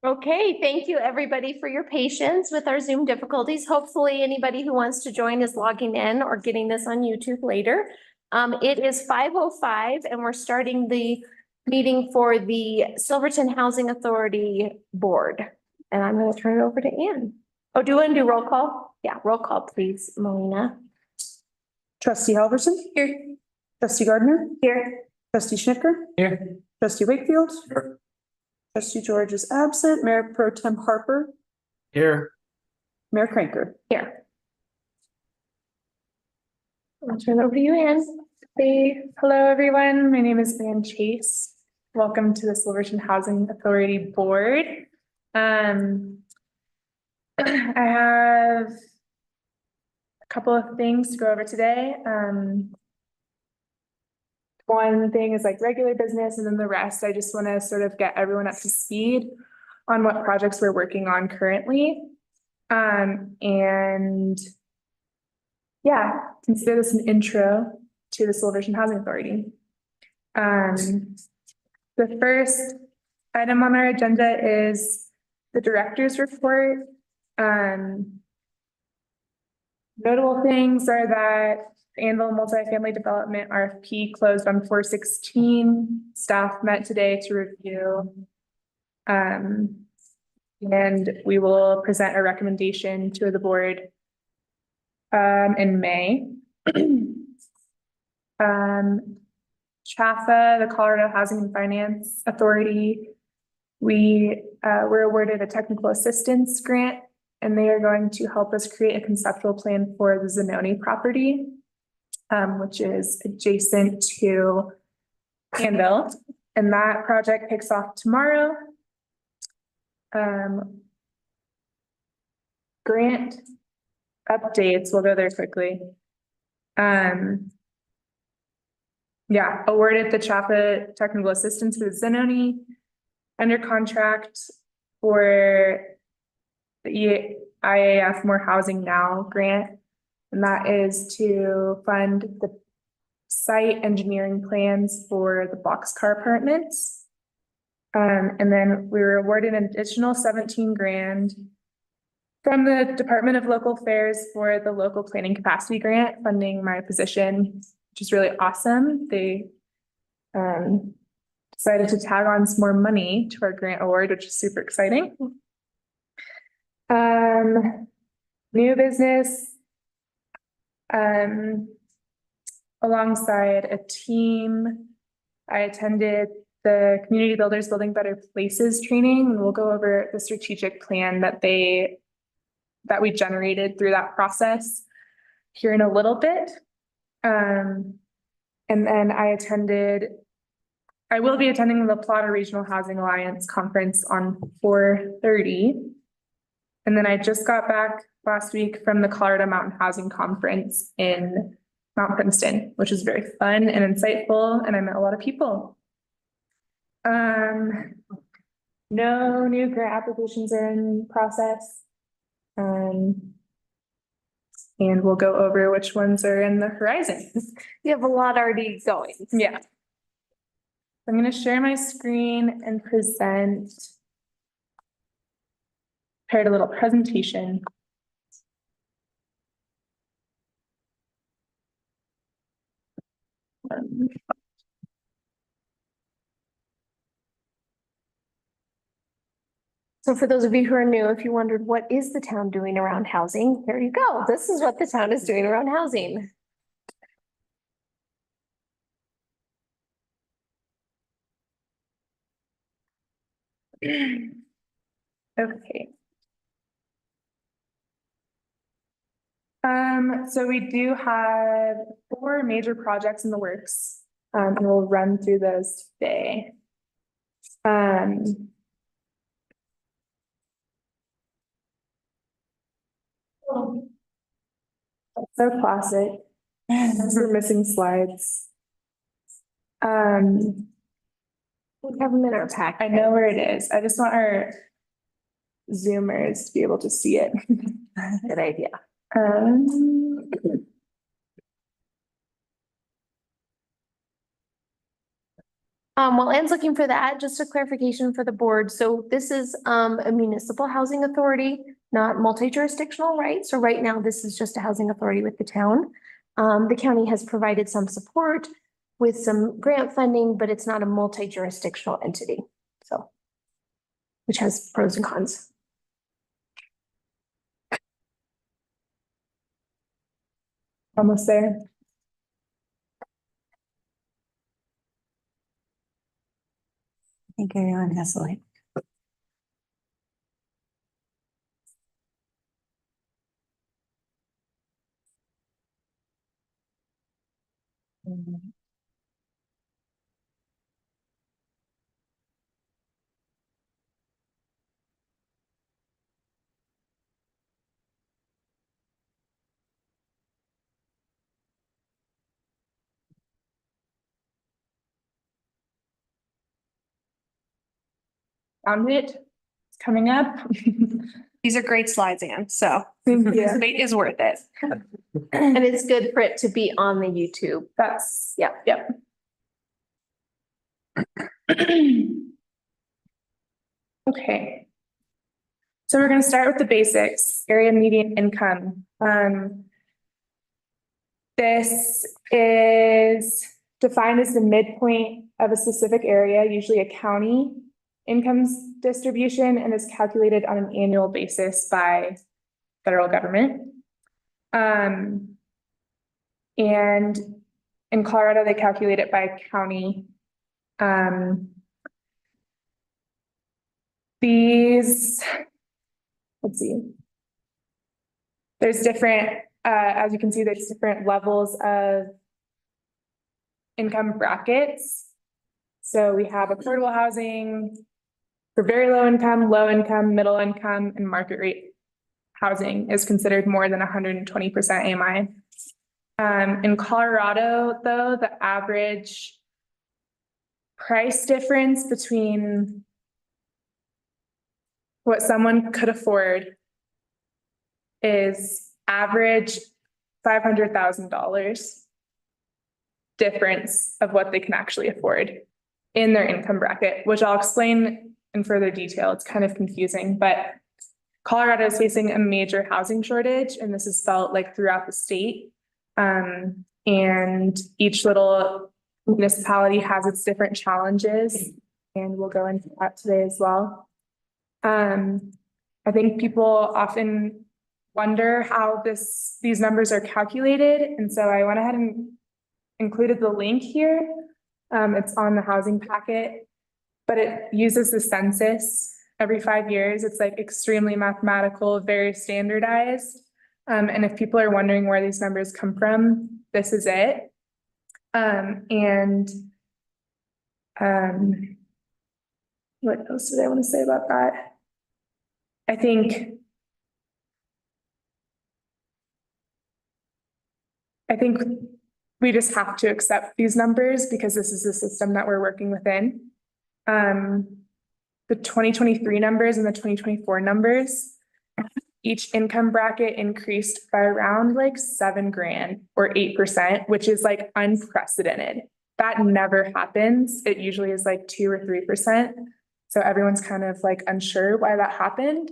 Okay, thank you everybody for your patience with our Zoom difficulties. Hopefully anybody who wants to join is logging in or getting this on YouTube later. It is 5:05 and we're starting the meeting for the Silverton Housing Authority Board. And I'm going to turn it over to Ann. Oh, do you want to do roll call? Yeah, roll call, please, Melina. Trustee Halverson. Here. Trustee Gardner. Here. Trustee Schnittker. Here. Trustee Wakefield. Here. Trustee George is absent. Mayor Pro Tem Harper. Here. Mayor Cranker. Here. I'll turn it over to you, Ann. Hey, hello everyone. My name is Ann Chase. Welcome to the Silverton Housing Authority Board. I have a couple of things to go over today. One thing is like regular business, and then the rest, I just want to sort of get everyone up to speed on what projects we're working on currently. And yeah, consider this an intro to the Silverton Housing Authority. The first item on our agenda is the director's report. Notable things are that the Anvil multifamily development RFP closed on 4/16. Staff met today to review. And we will present a recommendation to the board in May. CHAFA, the Colorado Housing and Finance Authority, we were awarded a technical assistance grant, and they are going to help us create a conceptual plan for the Zanoni property, which is adjacent to Anvil, and that project kicks off tomorrow. Grant updates, we'll go there quickly. Yeah, awarded the CHAFA technical assistance for the Zanoni, under contract for the IAF More Housing Now grant. And that is to fund the site engineering plans for the boxcar apartments. And then we were awarded an additional 17 grand from the Department of Local Affairs for the local planning capacity grant, funding my position, which is really awesome. They decided to tag on some more money to our grant award, which is super exciting. New business, alongside a team, I attended the Community Builders Building Better Places training, and we'll go over the strategic plan that we generated through that process here in a little bit. And then I will be attending the Plata Regional Housing Alliance conference on 4/30. And then I just got back last week from the Colorado Mountain Housing Conference in Mount Princeton, which is very fun and insightful, and I met a lot of people. No new grant applications are in process. And we'll go over which ones are in the horizon. You have a lot already going. Yeah. I'm going to share my screen and prepared a little presentation. So for those of you who are new, if you wondered what is the town doing around housing, here you go. This is what the town is doing around housing. Okay. So we do have 4 major projects in the works, and we'll run through those today. So classic. We're missing slides. We have them in our pack. I know where it is. I just want our Zoomers to be able to see it. Good idea. While Anne's looking for that, just a clarification for the board. So this is a municipal housing authority, not multi-jurisdictional, right? So right now, this is just a housing authority with the town. The county has provided some support with some grant funding, but it's not a multi-jurisdictional entity, so. Which has pros and cons. Almost there. I think everyone has the light. Found it. It's coming up. These are great slides, Anne, so Thank this you. wait is worth it. And it's good for it to be on the YouTube. That's, Yeah. yep. Okay. So we're gonna start with the basics, area median income. This is defined as the midpoint of a specific area, usually a county incomes distribution, and is calculated on an annual basis by federal government. And in Colorado, they calculate it by county. These, let's see. There's different, as you can see, there's different levels of income brackets. So we have affordable housing for very low income, middle income, and market rate housing is considered more than 120% AMI. In Colorado, though, the average price difference between what someone could afford is average $500,000 difference of what they can actually afford in their income bracket, which I'll explain in further detail. It's kind of confusing, but Colorado is facing a major housing shortage, and this is felt like throughout the state. And each little municipality has its different challenges, and we'll go into that today as well. I think people often wonder how these numbers are calculated, and so I went ahead and included the link here. It's on the housing packet, but it uses the census every 5 years. It's like extremely mathematical, very standardized. And if people are wondering where these numbers come from, this is it. What else did I want to say about that? I think we just have to accept these numbers because this is the system that we're working within. The 2023 numbers and the 2024 numbers, each income bracket increased by around like $7,000 or 8%, which is like unprecedented. That never happens. It usually is like 2 or 3%. So everyone's kind of like unsure why that happened.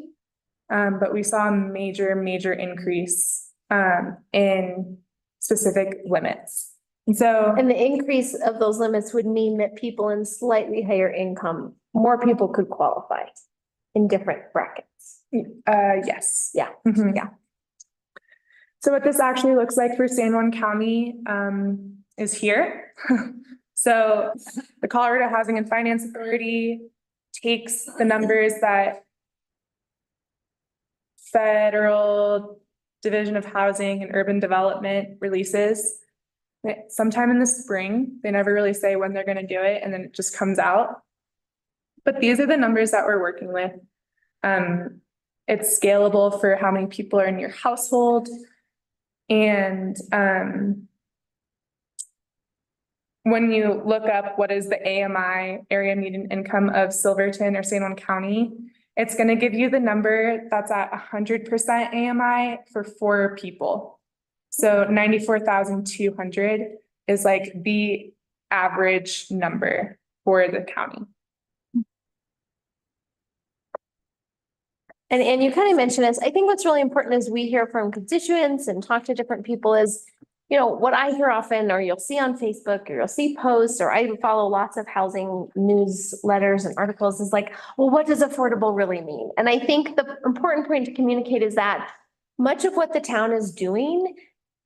But we saw a major increase in specific limits. And the increase of those limits would mean that people in slightly higher income, more people could qualify in different brackets. Yes. Yeah. Mhm. Yeah. So what this actually looks like for San Juan County is here. So the Colorado Housing and Finance Authority takes the numbers that Federal Division of Housing and Urban Development releases sometime in the spring. They never really say when they're going to do it, and then it just comes out. But these are the numbers that we're working with. It's scalable for how many people are in your household. And when you look up what is the AMI, area median income of Silverton or San Juan County, it's going to give you the number that's at 100% AMI for 4 people. So 94,200 is like the average number for the county. And you kind of mentioned this, I think what's really important is we hear from constituents and talk to different people is, you know, what I hear often, or you'll see on Facebook, or you'll see posts, or I follow lots of housing newsletters and articles is like, well, what does affordable really mean? And I think the important point to communicate is that much of what the town is doing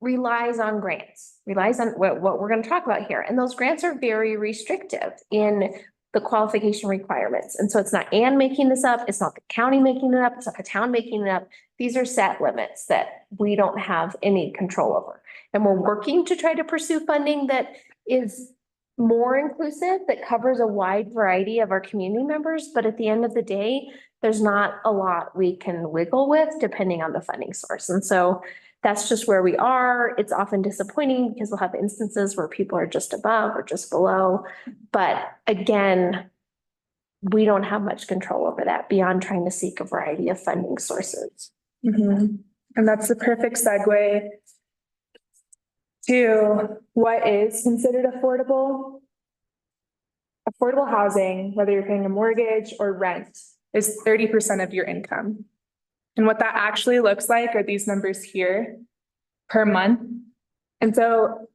relies on grants, relies on what we're going to talk about here. And those grants are very restrictive in the qualification requirements. And so it's not Ann making this up. It's not the county making it up. It's not the town making it up. These are set limits that we don't have any control over. And we're working to try to pursue funding that is more inclusive, that covers a wide variety of our community members. But at the end of the day, there's not a lot we can wiggle with depending on the funding source. And so that's just where we are. It's often disappointing because we'll have instances where people are just above or just below. But again, we don't have much control over that beyond trying to seek a variety of funding sources. And that's the perfect segue to what is considered affordable. Affordable housing, whether you're paying a mortgage or rent, is 30% of your income. And what that actually looks like are these numbers here per month. And so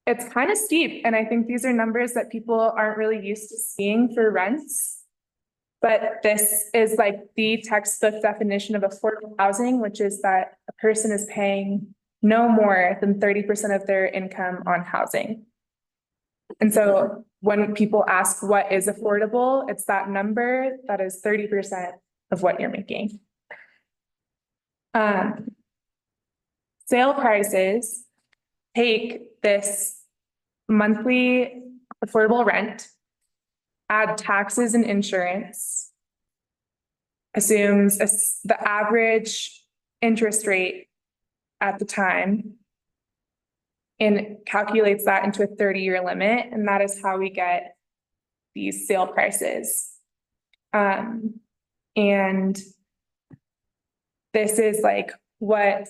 it's kind of steep. And I think these are numbers that people aren't really used to seeing for rents. But this is like the textbook definition of affordable housing, which is that a person is paying no more than 30% of their income on housing. And so when people ask what is affordable, it's that number that is 30% of what you're making. Sale prices take this monthly affordable rent, add taxes and insurance, assumes the average interest rate at the time, and calculates that into a 30-year limit. And that is how we get these sale prices. And this is like what.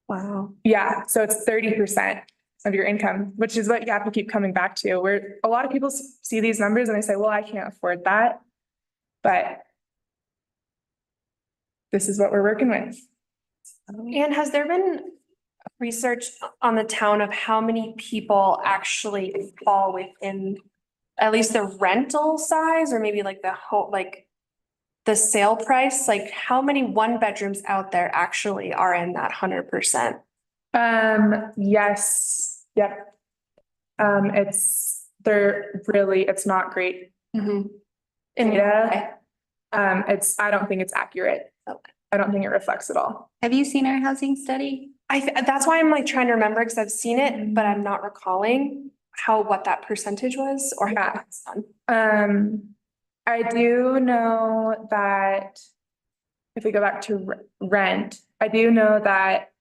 Wow. Yeah, so it's 30% of your income, which is what you have to keep coming back to, where a lot of people see these numbers and they say, well, I can't afford that. But this is what we're working with. And has there been research on the town of how many people actually fall within at least the rental size, or maybe like the whole, like the sale price? Like how many one bedrooms out there actually are in that 100%? Yes, yep. It's not great data. I don't think it's accurate. Okay. I don't think it reflects at all. Have you seen our housing study? That's why I'm like trying to remember, because I've seen it, but I'm not recalling what that percentage was or how it's done. I do know that if we go back to rent, I do know that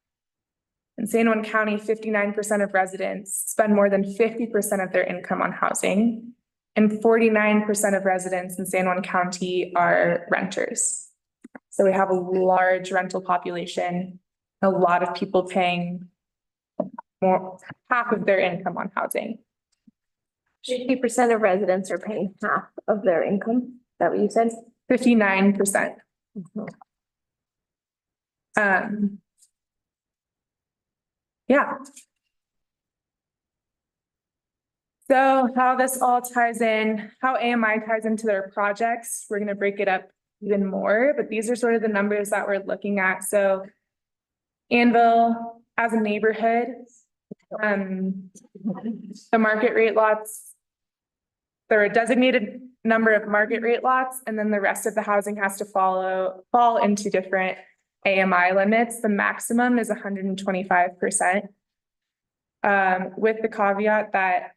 in San Juan County, 59% of residents spend more than 50% of their income on housing, and 49% of residents in San Juan County are renters. So we have a large rental population, a lot of people paying half of their income on housing. 50% of residents are paying half of their income. Is that what you said? 59%. Yeah. So how this all ties in, how AMI ties into their projects, we're going to break it up even more, but these are sort of the numbers that we're looking at. So Anvil as a neighborhood, the market rate lots, there are a designated number of market rate lots, and then the rest of the housing has to fall into different AMI limits. The maximum is 125%. With the caveat that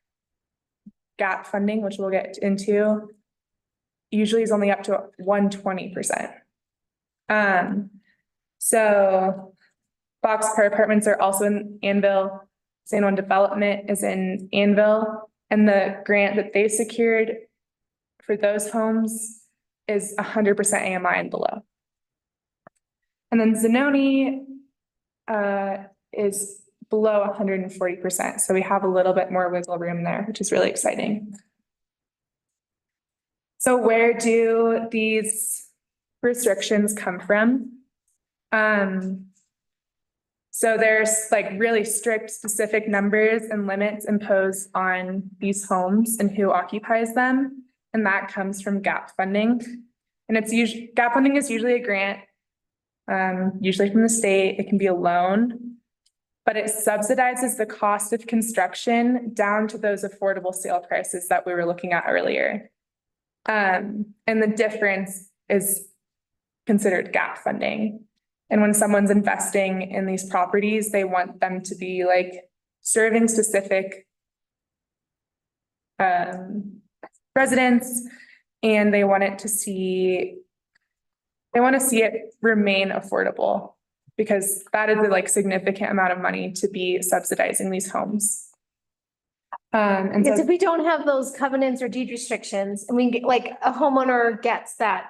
gap funding, which we'll get into, usually is only up to 120%. So boxcar apartments are also in Anvil. San Juan Development is in Anvil, and the grant that they secured for those homes is 100% AMI and below. And then Zanoni is below 140%. So we have a little bit more wiggle room there, which is really exciting. So where do these restrictions come from? So there's like really strict specific numbers and limits imposed on these homes and who occupies them. And that comes from gap funding. And it's usually, gap funding is usually a grant, usually from the state. It can be a loan, but it subsidizes the cost of construction down to those affordable sale prices that we were looking at earlier. And the difference is considered gap funding. And when someone's investing in these properties, they want them to be like serving specific residents, and they want to see it remain affordable, because that is a like significant amount of money to be subsidizing these homes. And Because so, if we don't have those covenants or deed restrictions, and we get like a homeowner gets that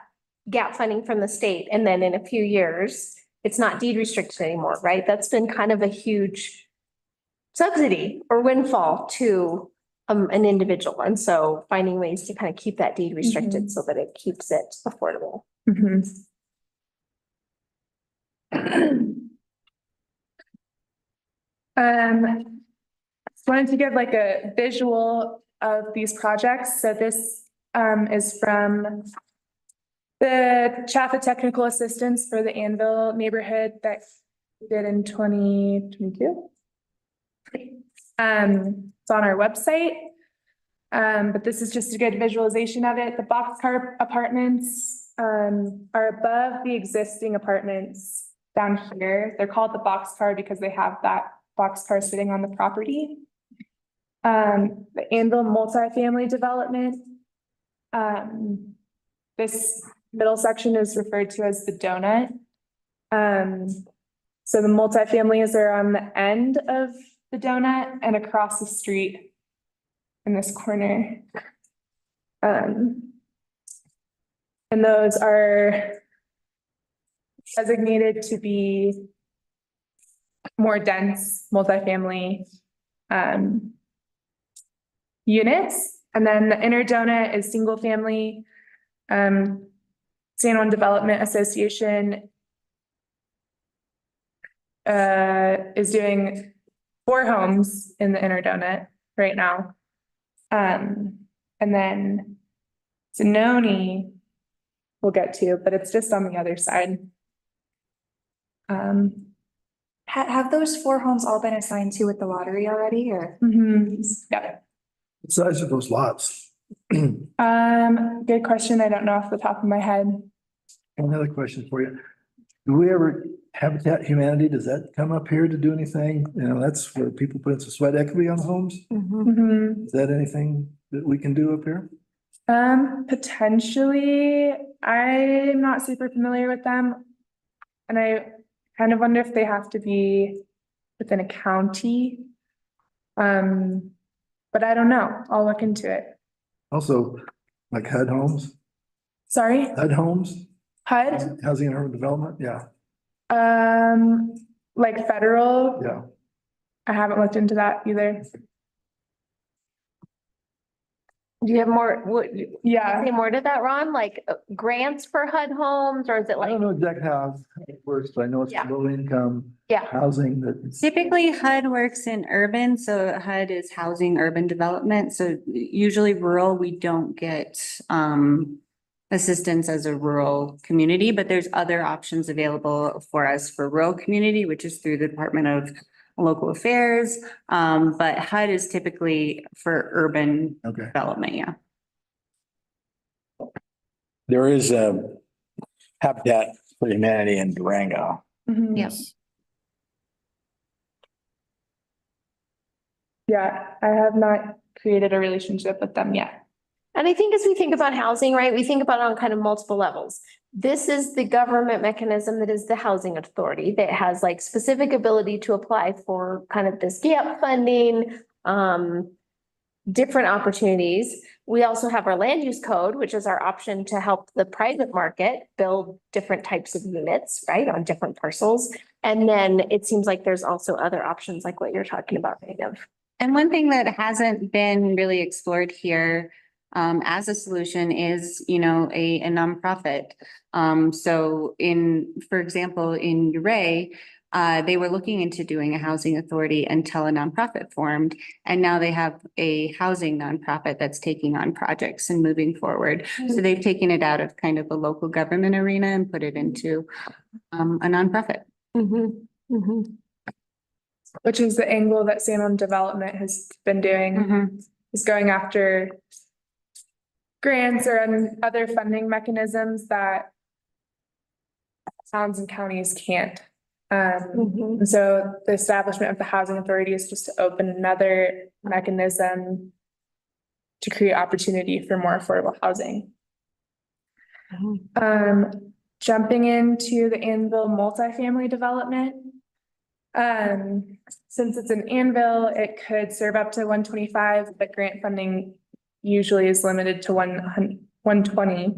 gap funding from the state, and then in a few years, it's not deed restricted anymore, right? That's been kind of a huge subsidy or windfall to an individual. And so finding ways to kind of keep that deed restricted so that it keeps it affordable. mhm. Just wanted to give like a visual of these projects. So this is from the Chaffaa Technical Assistance for the Anvil neighborhood that we did in 2022. It's on our website. But this is just a good visualization of it. The boxcar apartments are above the existing apartments down here. They're called the boxcar because they have that boxcar sitting on the property. The Anvil multifamily development. This middle section is referred to as the donut. So the multifamilies are on the end of the donut and across the street in this corner. And those are designated to be more dense multifamily units. And then the inner donut is single family. San Juan Development Association is doing 4 homes in the inner donut right now. And then Zanoni we'll get to, but it's just on the other side. Have those 4 homes all been assigned to with the lottery already, or? Yeah. What size are those lots? Good question. I don't know off the top of my head. Another question for you. Do we ever, Habitat Humanity, does that come up here to do anything? You know, that's where people put in some sweat equity on homes. Is that anything that we can do up here? Potentially, I'm not super familiar with them. And I kind of wonder if they have to be within a county. But I don't know. I'll look into it. Also, like HUD homes, Sorry, HUD homes, HUD, Housing and Urban Development, yeah, like federal. yeah. I haven't looked into that either. Do you have more, Yeah. say more to that, Ron? Like grants for HUD homes, or is it I like, don't know exactly how it works, but I know it's Yeah. low income yeah, housing that. Typically HUD works in urban, so HUD is housing urban development. So usually rural, we don't get assistance as a rural community, but there's other options available for us for rural community, which is through the Department of Local Affairs. But HUD is typically for urban Okay. development, yeah. There is a Habitat for Humanity in Durango. Mhm. Yes. Yeah, I have not created a relationship with them yet. and I think as we think about housing, right, we think about it on kind of multiple levels. This is the government mechanism that is the housing authority that has like specific ability to apply for kind of this gap funding, different opportunities. We also have our land use code, which is our option to help the private market build different types of units, right, on different parcels. And then it seems like there's also other options like what you're talking about, kind of. And one thing that hasn't been really explored here as a solution is, a nonprofit. So for example, in Uray, they were looking into doing a housing authority until a nonprofit formed. And now they have a housing nonprofit that's taking on projects and moving forward. So they've taken it out of kind of a local government arena and put it into a nonprofit. Which is the angle that Salem Development has been doing, is going after grants or other funding mechanisms that towns and counties can't. And so the establishment of the housing authority is just to open another mechanism to create opportunity for more affordable housing. Jumping into the Anvil multifamily development. Since it's an Anvil, it could serve up to 125, but grant funding usually is limited to 120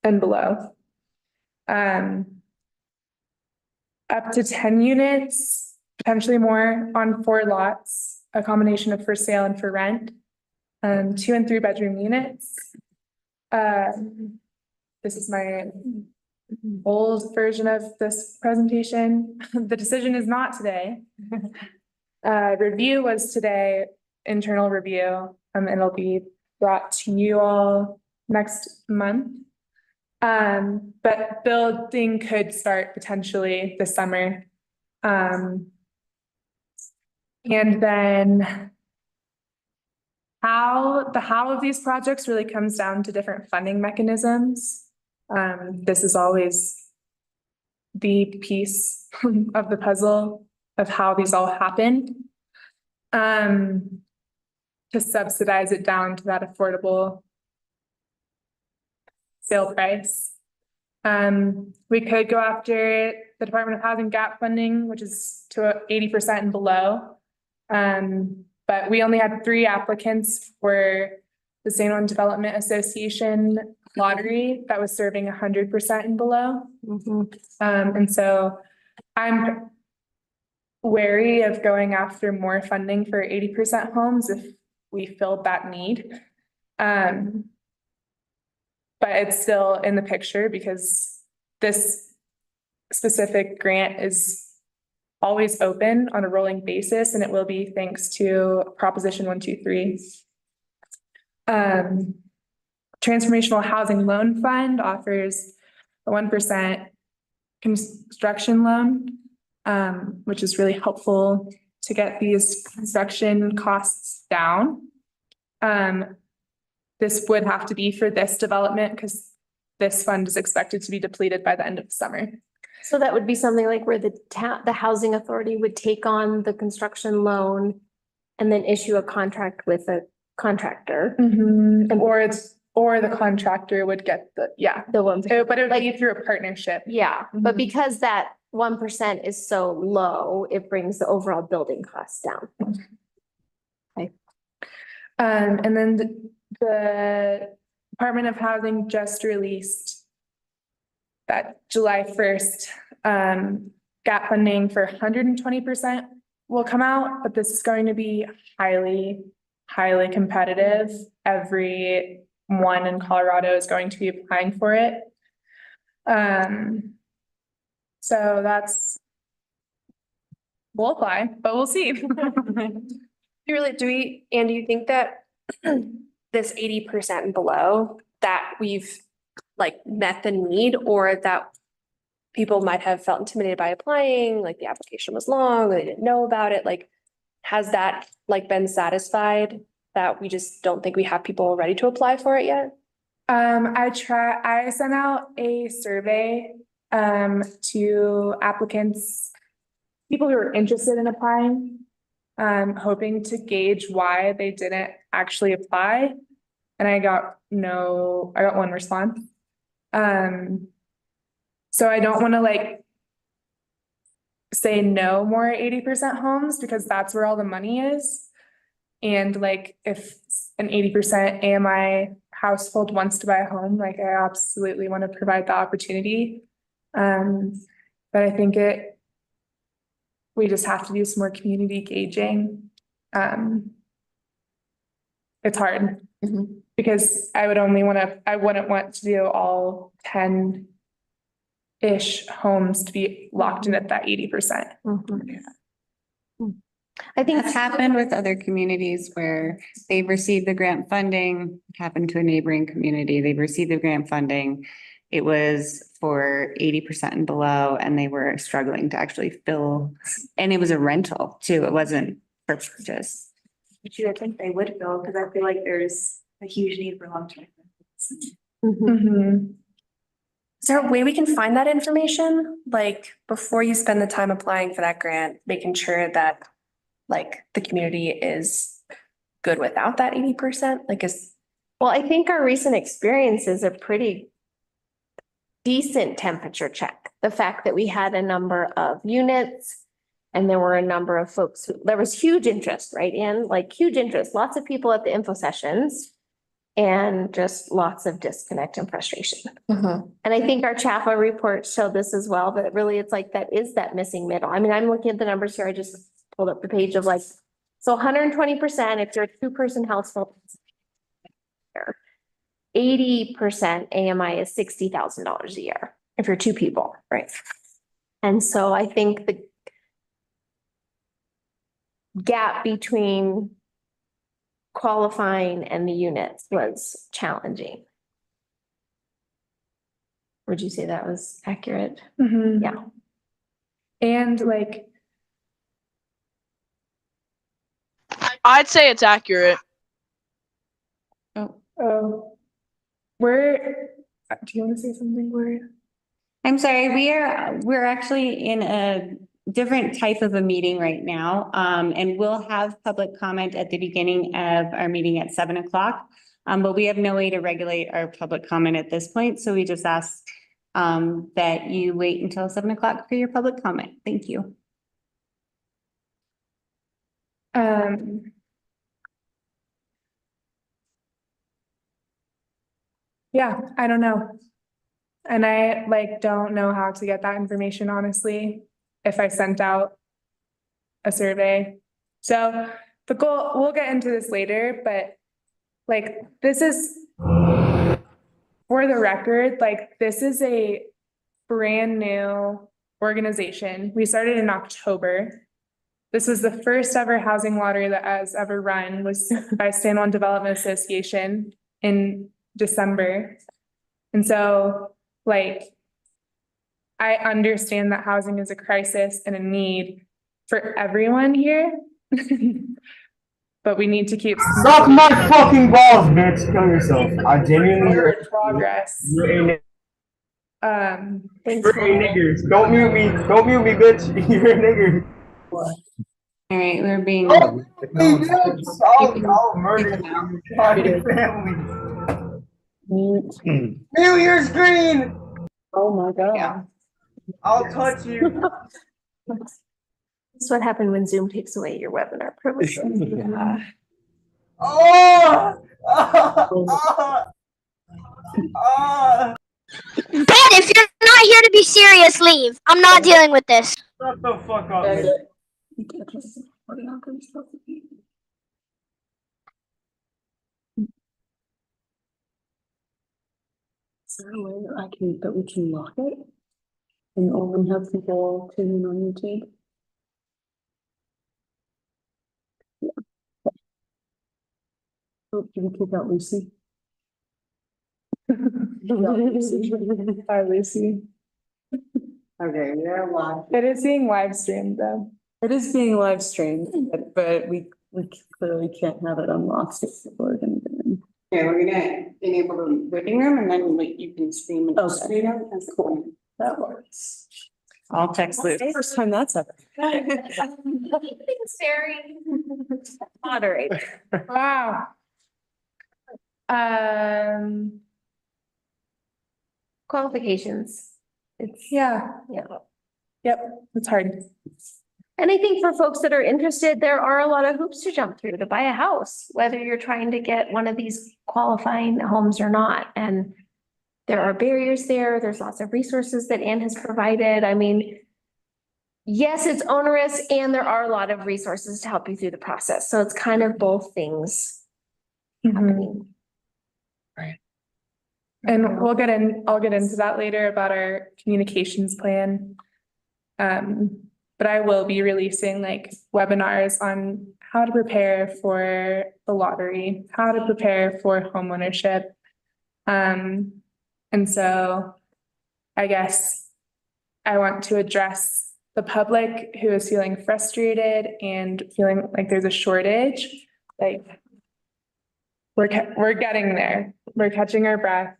and below. Up to 10 units, potentially more on 4 lots, a combination of for sale and for rent. 2 and 3 bedroom units. This is my old version of this presentation. The decision is not today. Review was today, internal review, and it'll be brought to you all next month. But building could start potentially this summer. And then how of these projects really comes down to different funding mechanisms. This is always the piece of the puzzle of how these all happen. To subsidize it down to that affordable sale price. We could go after the Department of Housing gap funding, which is to 80% and below. But we only had 3 applicants for the Salem Development Association lottery that was serving 100% and below. And so I'm wary of going after more funding for 80% homes if we filled that need. But it's still in the picture because this specific grant is always open on a rolling basis, and it will be thanks to Proposition 123. Transformational Housing Loan Fund offers a 1% construction loan, which is really helpful to get these construction costs down. This would have to be for this development because this fund is expected to be depleted by the end of the summer. So that would be something like where the housing authority would take on the construction loan and then issue a contract with a contractor. Or the contractor would get The one. but it would be through a partnership. Yeah, but because that 1% is so low, it brings the overall building costs down. And then the Department of Housing just released that July 1st, gap funding for 120% will come out, but this is going to be highly competitive. Everyone in Colorado is going to be applying for it. So we'll apply, but we'll see. And do you think that this 80% and below, that we've like met the need, or that people might have felt intimidated by applying, like the application was long, or they didn't know about it? Like, has that like been satisfied that we just don't think we have people ready to apply for it yet? I sent out a survey to applicants, people who are interested in applying, hoping to gauge why they didn't actually apply. And I got 1 response. So I don't want to say no more 80% homes because that's where all the money is. And if an 80% AMI household wants to buy a home, I absolutely want to provide the opportunity. But I think we just have to do some more community gauging. It's hard because I wouldn't want to do all 10-ish homes to be locked in at that 80%. I think That's happened with other communities where they've received the grant funding, happened to a neighboring community, they've received the grant funding. It was for 80% and below, and they were struggling to actually fill, and it was a rental too, it wasn't for purchase. Which you would think they would fill, because I feel like there's a huge need for long-term. Is there a way we can find that information? Like before you spend the time applying for that grant, making sure that like the community is good without that 80%? Like well, I think our recent experience is a pretty decent temperature check. The fact that we had a number of units and there were a number of folks there was huge interest, right? Huge interest, lots of people at the info sessions and just lots of disconnect and frustration. And I think our CHAFA report showed this as well, but really it's like that is that missing middle. I mean, I'm looking at the numbers here. I just pulled up the page of so 120% if you're a 2-person household. 80% AMI is $60,000 a year if you're 2 people, right? And so I think the gap between qualifying and the units was challenging. Would you say that was accurate? Yeah. And I'd say it's accurate. do you want to say something, Gloria? I'm sorry, we're actually in a different type of a meeting right now. And we'll have public comment at the beginning of our meeting at 7 o'clock. But we have no way to regulate our public comment at this point. So we just ask that you wait until 7 o'clock for your public comment. Thank you. Yeah, I don't know. And I don't know how to get that information, honestly, if I sent out a survey. So the goal, we'll get into this later, but this is, for the record, this is a brand new organization. We started in October. This was the first ever housing lottery that was ever run, was by San Juan Development Association in December. And so I understand that housing is a crisis and a need for everyone here. But we need to keep suck my fucking balls, bitch. Kill yourself. I genuinely progress. You're Thanks. a nigger. Don't mute me, bitch. You're a nigger. All right, we're being. I'll murder you. Family. Mute your screen. Oh my God. Yeah. I'll touch you. That's what happened when Zoom takes away your webinar privilege. Ben, if you're not here to be serious, leave. I'm not dealing with this. Shut the fuck up, man. Is there a way that we can lock it? And only have people tune in on YouTube? Yeah. Oh, can we kick out Lucy? Hi, Lucy. Okay, we're live. It is being live streamed though. It is being live streamed, but we clearly can't have it unlocked if people are gonna get in. Okay, we're gonna enable the waiting room and then you can stream. Oh, stream it? That's cool. That works. I'll text Luke. First time that's ever. Thanks, Barry. Moderate. Wow. Qualifications. Yeah. Yep, it's hard. And I think for folks that are interested, there are a lot of hoops to jump through to buy a house, whether you're trying to get one of these qualifying homes or not. And there are barriers there. There's lots of resources that Ann has provided. I mean, yes, it's onerous and there are a lot of resources to help you through the process. So it's kind of both things happening. And I'll get into that later about our communications plan. But I will be releasing like webinars on how to prepare for the lottery, how to prepare for homeownership. And so I guess I want to address the public who is feeling frustrated and feeling like there's a shortage. Like we're getting there. We're catching our breath.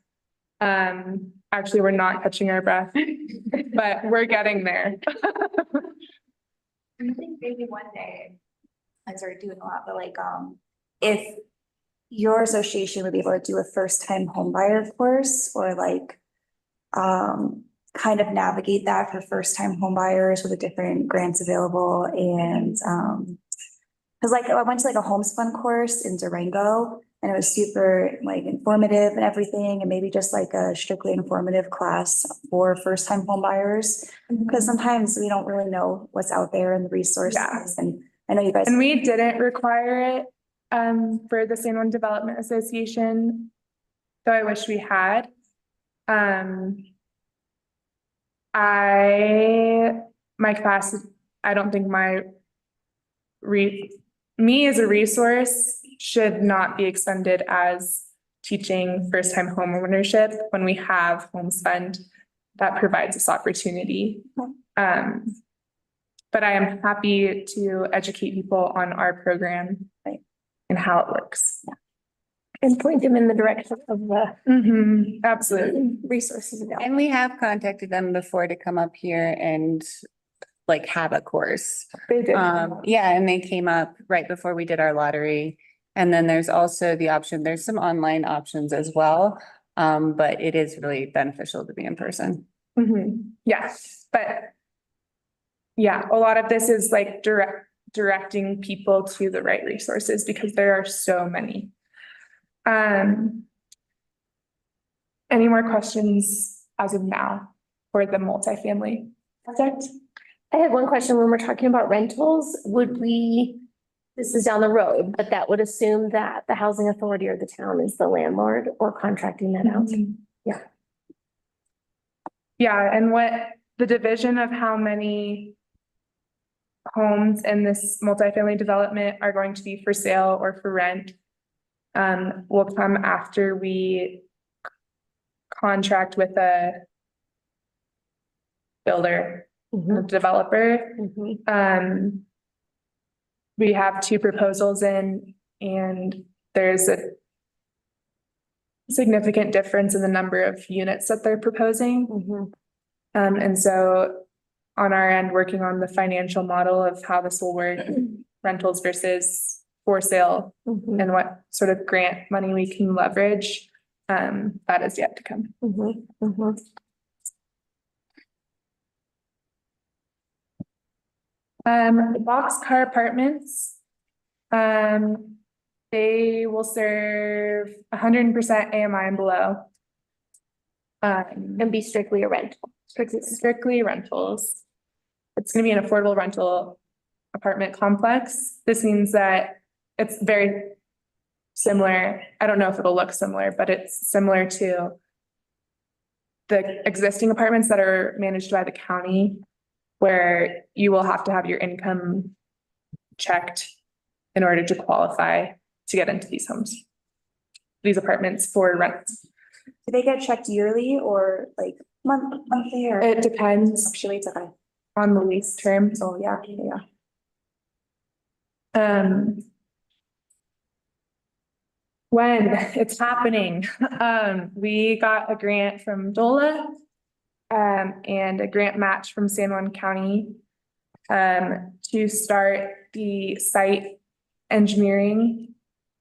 Actually, we're not catching our breath, but we're getting there. I think maybe one day, I started doing a lot, but like, if your association would be able to do a first-time homebuyer course or like, kind of navigate that for first-time homebuyers with the different grants available and, cause like I went to like a homespun course in Durango and it was super like informative and everything, and maybe just like a strictly informative class for first-time homebuyers. Cause sometimes we don't really know what's out there and the resources. Yeah. And I know you guys. And we didn't require it for the San Juan Development Association, though I wish we had. My class, I don't think me as a resource should not be extended as teaching first-time home ownership when we have Homes Fund that provides this opportunity. But I am happy to educate people on our program and how it works. And point them in the direction of the Absolutely. resources available. And we have contacted them before to come up here and like have a course. They did. Yeah, and they came up right before we did our lottery. And then there's also the option, there's some online options as well. But it is really beneficial to be in person. Yeah, but yeah, a lot of this is like directing people to the right resources because there are so many. Any more questions as of now for the multifamily project? I had one question when we're talking about rentals, this is down the road, but that would assume that the housing authority or the town is the landlord or contracting that out. Yeah. Yeah, and what the division of how many homes in this multifamily development are going to be for sale or for rent will come after we contract with a builder, a developer. We have 2 proposals in, and there's a significant difference in the number of units that they're proposing. And so on our end, working on the financial model of how this will work, rentals versus for sale, and what sort of grant money we can leverage, that is yet to come. The boxcar apartments, they will serve 100% AMI and below. And be strictly a rental. Strictly rentals. It's gonna be an affordable rental apartment complex. This means that it's very similar. I don't know if it'll look similar, but it's similar to the existing apartments that are managed by the county, where you will have to have your income checked in order to qualify to get into these homes, these apartments for rent. Do they get checked yearly or like monthly or? It depends Actually, it's okay. on the lease term. So yeah. When it's happening, we got a grant from DOLA and a grant match from San Juan County to start the site engineering,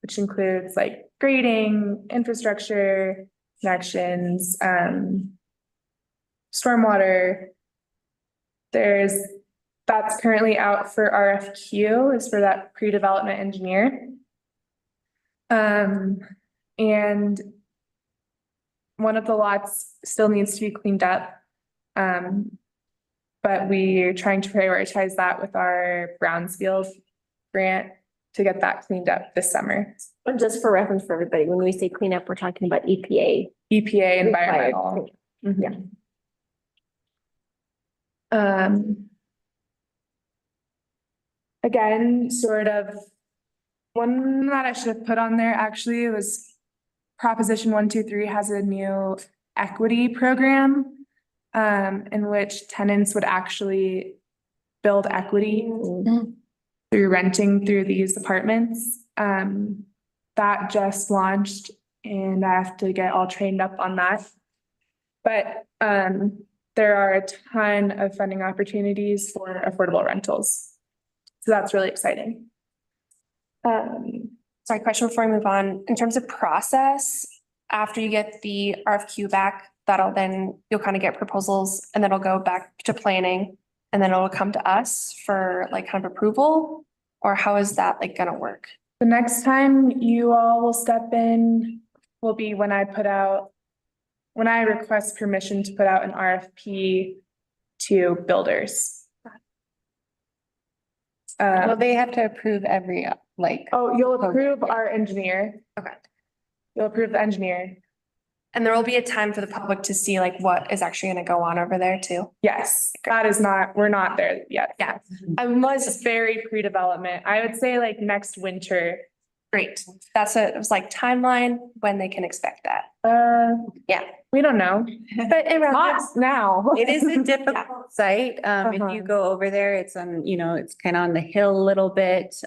which includes like grading, infrastructure, connections, stormwater. That's currently out for RFQ, is for that pre-development engineer. And one of the lots still needs to be cleaned up. but we're trying to prioritize that with our Brownsfield grant to get that cleaned up this summer. And just for reference for everybody, when we say cleanup, we're talking about EPA. EPA required environmental. cleanup. Again, sort of one that I should have put on there actually was Proposition 123 has a new equity program in which tenants would actually build equity through renting through these apartments. That just launched and I have to get all trained up on that. But there are a ton of funding opportunities for affordable rentals. So that's really exciting. Sorry, question before we move on. In terms of process, after you get the RFQ back, you'll kind of get proposals and then it'll go back to planning and then it'll come to us for like kind of approval? Or how is that like gonna work? The next time you all will step in will be when I request permission to put out an RFP to builders. Well, they have to approve every, like. Oh, you'll approve our engineer. Okay. You'll approve the engineer. And there will be a time for the public to see like what is actually gonna go on over there too. Yes, we're not there yet. Yeah. It's very pre-development. I would say like next winter. Great. It was like timeline when they can expect that. Yeah, we don't know. But Not now. It is a difficult site. If you go over there, it's on, it's kind of on the hill a little bit.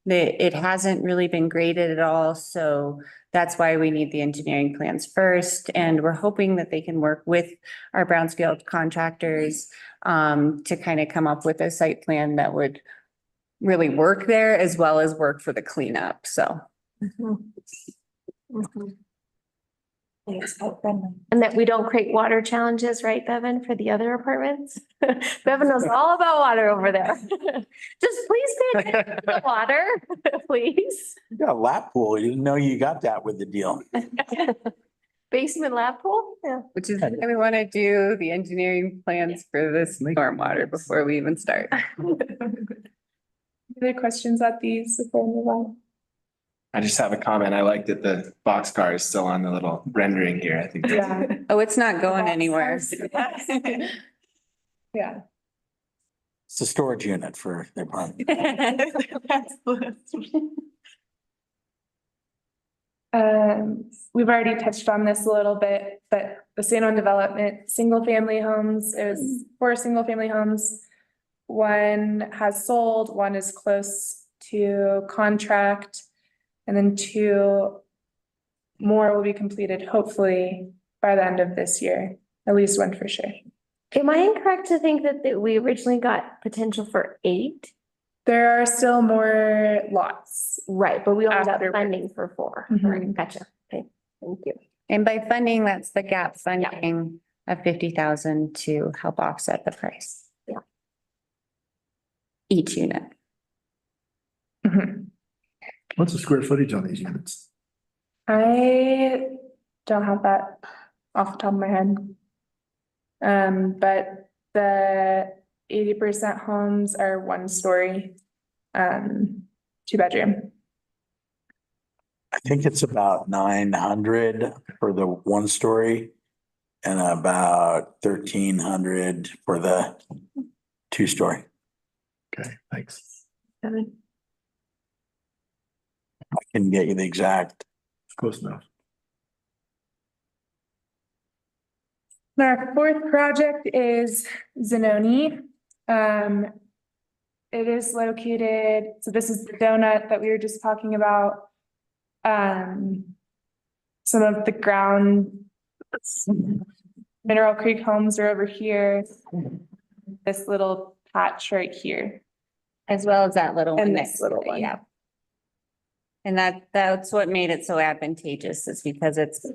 It hasn't really been graded at all, so that's why we need the engineering plans first. And we're hoping that they can work with our Brownsfield contractors to kind of come up with a site plan that would really work there as well as work for the cleanup, so. And that we don't create water challenges, right, Bevan, for the other apartments? Bevan knows all about water over there. Just please pay attention to the water, please. You got a lap pool. You didn't know you got that with the deal. Basement lap pool? Yeah. Which is why we want to do the engineering plans for this stormwater before we even start. Other questions at these before we move on? I just have a comment. I like that the boxcar is still on the little rendering here. I think. Yeah. Oh, it's not going anywhere. Yeah. It's a storage unit for the apartment. We've already touched on this a little bit, but the San Juan development, single family homes, it was 4 single family homes. One has sold, one is close to contract, and then 2 more will be completed hopefully by the end of this year, at least 1 for sure. Am I incorrect to think that we originally got potential for 8? There are still more lots. Right, but we only got After- funding for 4. Mhm. Right, gotcha. Okay, thank you. And by funding, that's the gap funding of 50,000 to help offset the price. Yeah. Each unit. Mhm. What's the square footage on these units? I don't have that off the top of my head. But the 80% homes are 1 story, 2 bedroom. I think it's about 900 for the 1 story and about 1,300 for the 2 story. Okay, thanks. I can get you the exact. Close enough. Our 4th project is Zanoni. It is located, so this is the donut that we were just talking about. Some of the ground Mineral Creek homes are over here. This little patch right here. As well as that little one. And next this to little it, one. Yeah. And that's what made it so advantageous is because it's,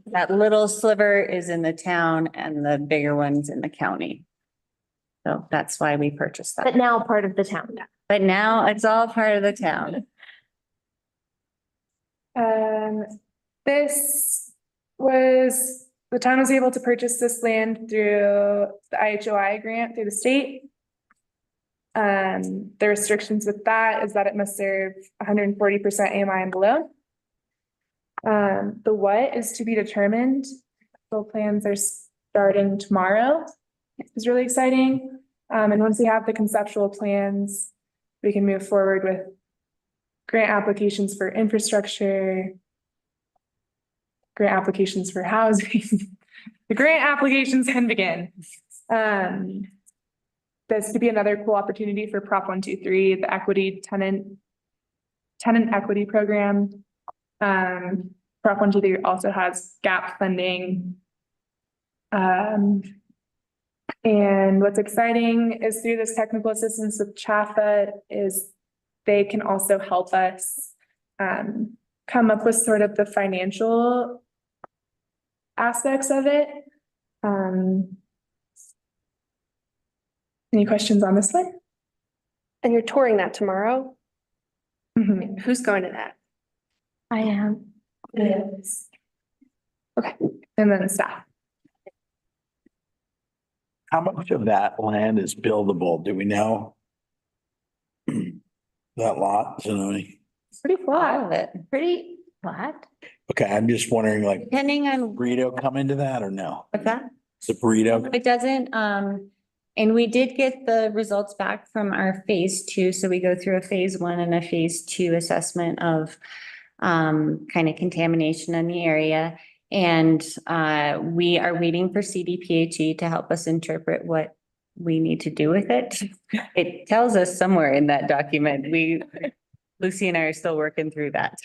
that little sliver is in the town and the bigger one's in the county. So that's why we purchased But that. now part of the town. But now it's all part of the town. This was the town was able to purchase this land through the IHOI grant through the state. The restrictions with that is that it must serve 140% AMI and below. The what is to be determined. Full plans are starting tomorrow. It's really exciting. And once we have the conceptual plans, we can move forward with grant applications for infrastructure, grant applications for housing. The grant applications can begin. This could be another cool opportunity for Prop 123, the equity tenant equity program. Prop 123 also has gap funding. And what's exciting is through this technical assistance with CHAFA is they can also help us come up with sort of the financial aspects of it. Any questions on this one? And you're touring that tomorrow? Mhm. Who's going to that? I am. Yes. Okay, and then staff. How much of that land is buildable? Do we know? That lot, Zanoni? It's pretty All flat. of it, Pretty flat. Okay, I'm just wondering, like, depending on burrito come into that or no? what's that. Is the burrito? It doesn't, and we did get the results back from our phase 2, so we go through a phase 1 and a phase 2 assessment of kind of contamination in the area. And we are waiting for CDPHE to help us interpret what we need to do with it. It tells us somewhere in that document. Lucy and I are still working through that.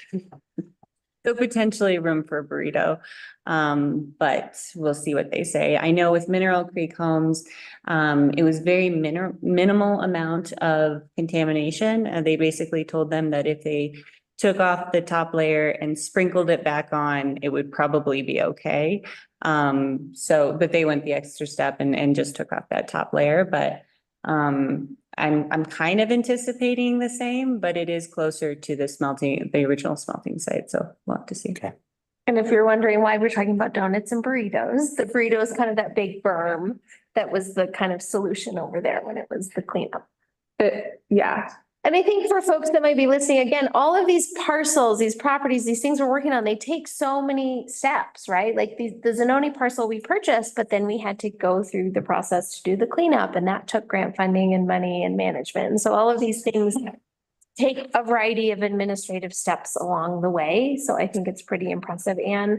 So potentially room for a burrito, but we'll see what they say. I know with Mineral Creek Homes, it was very minimal amount of contamination. They basically told them that if they took off the top layer and sprinkled it back on, it would probably be okay. But they went the extra step and just took off that top layer, but I'm kind of anticipating the same, but it is closer to the original smelting site, so we'll have to see. Okay. And if you're wondering why we're talking about donuts and burritos, the burrito is kind of that big berm that was the kind of solution over there when it was the cleanup. Yeah. And I think for folks that might be listening, again, all of these parcels, these properties, these things we're working on, they take so many steps, right? Like the Zanoni parcel we purchased, but then we had to go through the process to do the cleanup, and that took grant funding and money and management. And so all of these things take a variety of administrative steps along the way. So I think it's pretty impressive. And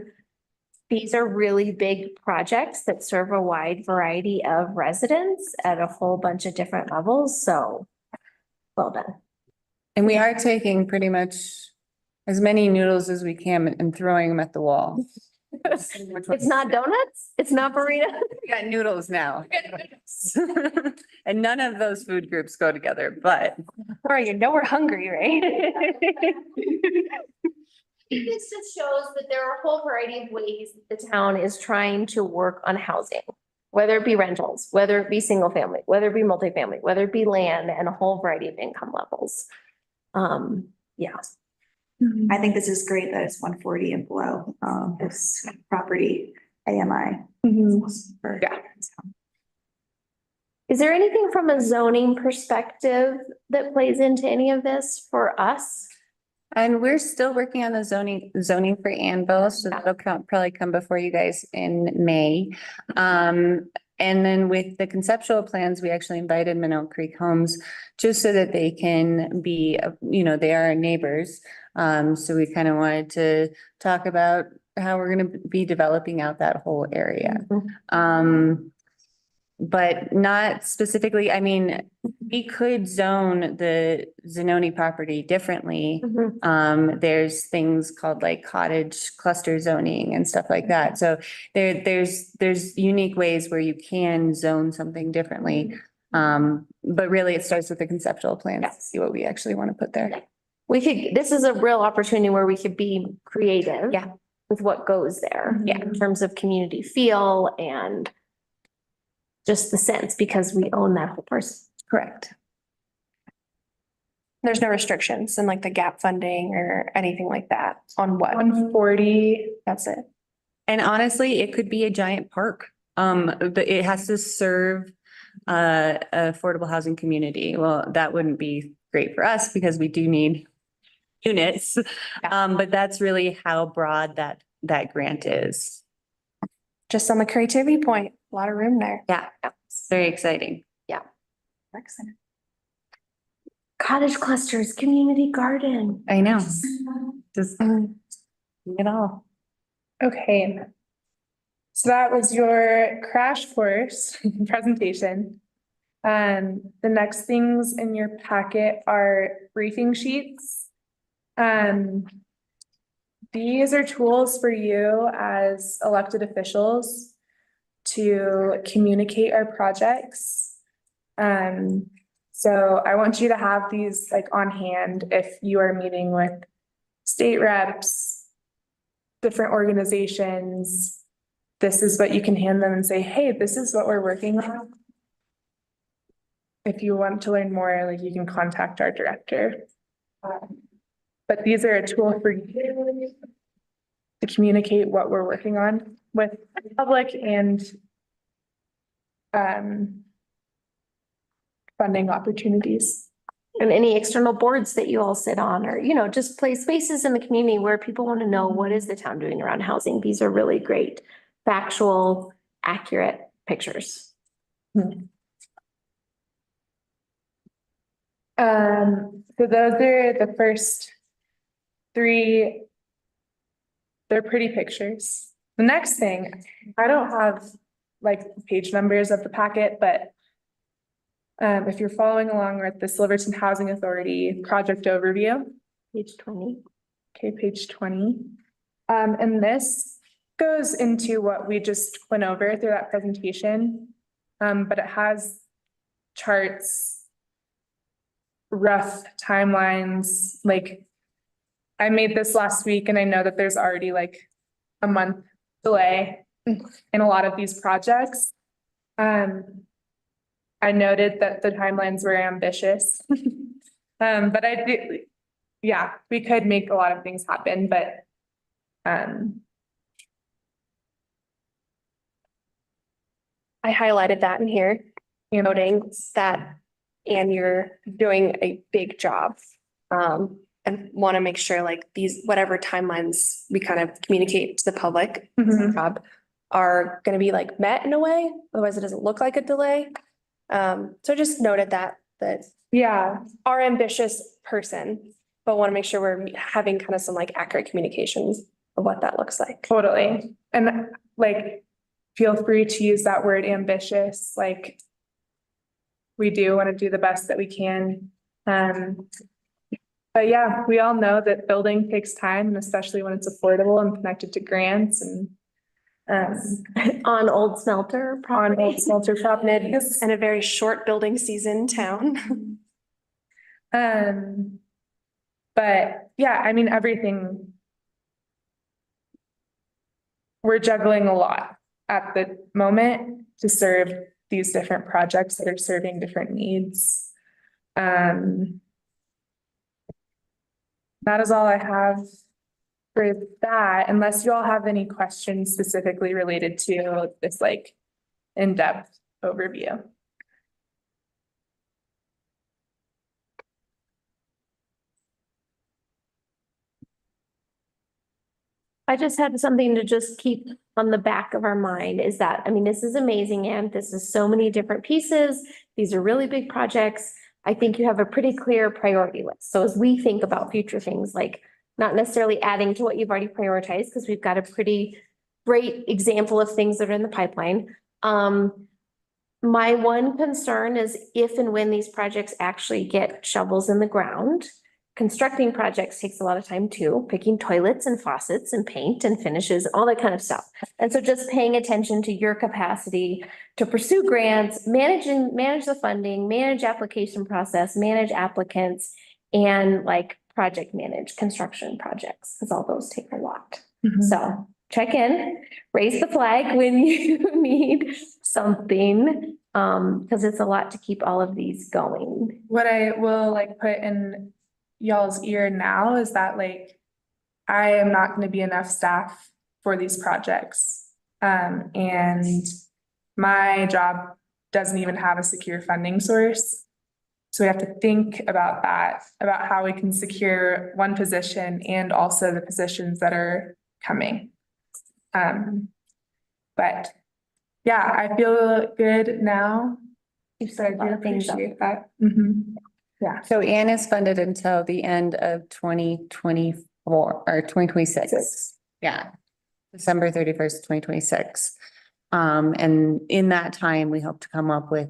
these are really big projects that serve a wide variety of residents at a whole bunch of different levels. So well done. And we are taking pretty much as many noodles as we can and throwing them at the wall. It's not donuts? It's not burritos? We got noodles now. And none of those food groups go together, but All right, you know we're hungry, right? This just shows that there are a whole variety of ways that the town is trying to work on housing. Whether it be rentals, whether it be single family, whether it be multifamily, whether it be land, and a whole variety of income levels. Yeah. I think this is great that it's 140 and below, this property AMI. for- Yeah. Is there anything from a zoning perspective that plays into any of this for us? and we're still working on the zoning for Anvil, so that'll probably come before you guys in May. And then with the conceptual plans, we actually invited Mineral Creek Homes just so that they can be, they are our neighbors. So we kind of wanted to talk about how we're going to be developing out that whole area. But not specifically, I mean, we could zone the Zanoni property differently. There's things called like cottage cluster zoning and stuff like that. So there's unique ways where you can zone something differently. But really it starts with the conceptual plans to see what we actually want to put there. This is a real opportunity where we could be creative. Yeah. With what goes there. Yeah. In terms of community feel and just the sense, because we own that whole person. Correct. There's no restrictions in like the gap funding or anything like that on what? 140. That's it. And honestly, it could be a giant park. But it has to serve a affordable housing community. Well, that wouldn't be great for us because we do need units. But that's really how broad that grant is. Just on the creativity point, a lot of room there. Yeah, it's very exciting. Excellent. Cottage clusters, community garden. I know. Just it all. Okay. So that was your crash course presentation. The next things in your packet are briefing sheets. These are tools for you as elected officials to communicate our projects. So I want you to have these like on hand if you are meeting with state reps, different organizations. This is what you can hand them and say, hey, this is what we're working on. If you want to learn more, like you can contact our director. But these are a tool for you to communicate what we're working on with the public and funding opportunities. And any external boards that you all sit on, or, you know, just play spaces in the community where people want to know what is the town doing around housing. These are really great, factual, accurate pictures. So those are the first three. They're pretty pictures. The next thing, I don't have like page numbers of the packet, but if you're following along with the Silverton Housing Authority project overview. Page 20. Okay, page 20. And this goes into what we just went over through that presentation. But it has charts, rough timelines, like I made this last week and I know that there's already like a month delay in a lot of these projects. I noted that the timelines were ambitious. But I do, yeah, we could make a lot of things happen, but I highlighted that in here, noting that, and you're doing a big job. And want to make sure like these, whatever timelines we kind of communicate to the public job are going to be like met in a way, otherwise it doesn't look like a delay. So just noted that yeah, our ambitious person, but want to make sure we're having kind of some like accurate communications of what that looks like. totally. And like, feel free to use that word ambitious, like we do want to do the best that we can. But yeah, we all know that building takes time, and especially when it's affordable and connected to grants and On Old Smelter on property. old smelter property. And a very short building season in town. But yeah, I mean, everything. We're juggling a lot at the moment to serve these different projects that are serving different needs. That is all I have for that, unless you all have any questions specifically related to this like in-depth overview. I just had something to just keep on the back of our mind is that, I mean, this is amazing, and this is so many different pieces. These are really big projects. I think you have a pretty clear priority list. So as we think about future things, like not necessarily adding to what you've already prioritized, because we've got a pretty great example of things that are in the pipeline. My one concern is if and when these projects actually get shovels in the ground. Constructing projects takes a lot of time too, picking toilets and faucets and paint and finishes, all that kind of stuff. And so just paying attention to your capacity to pursue grants, manage the funding, manage application process, manage applicants, and like project manage construction projects, because all those take a lot. So check in, raise the flag when you need something, because it's a lot to keep all of these going. What I will like put in y'all's ear now is that like, I am not going to be enough staff for these projects. And my job doesn't even have a secure funding source. So we have to think about that, about how we can secure one position and also the positions that are coming. But yeah, I feel good now. So I do appreciate that. Yeah. So Anne is funded until the end of 2024 or 2026. Yeah. December 31st, 2026. And in that time, we hope to come up with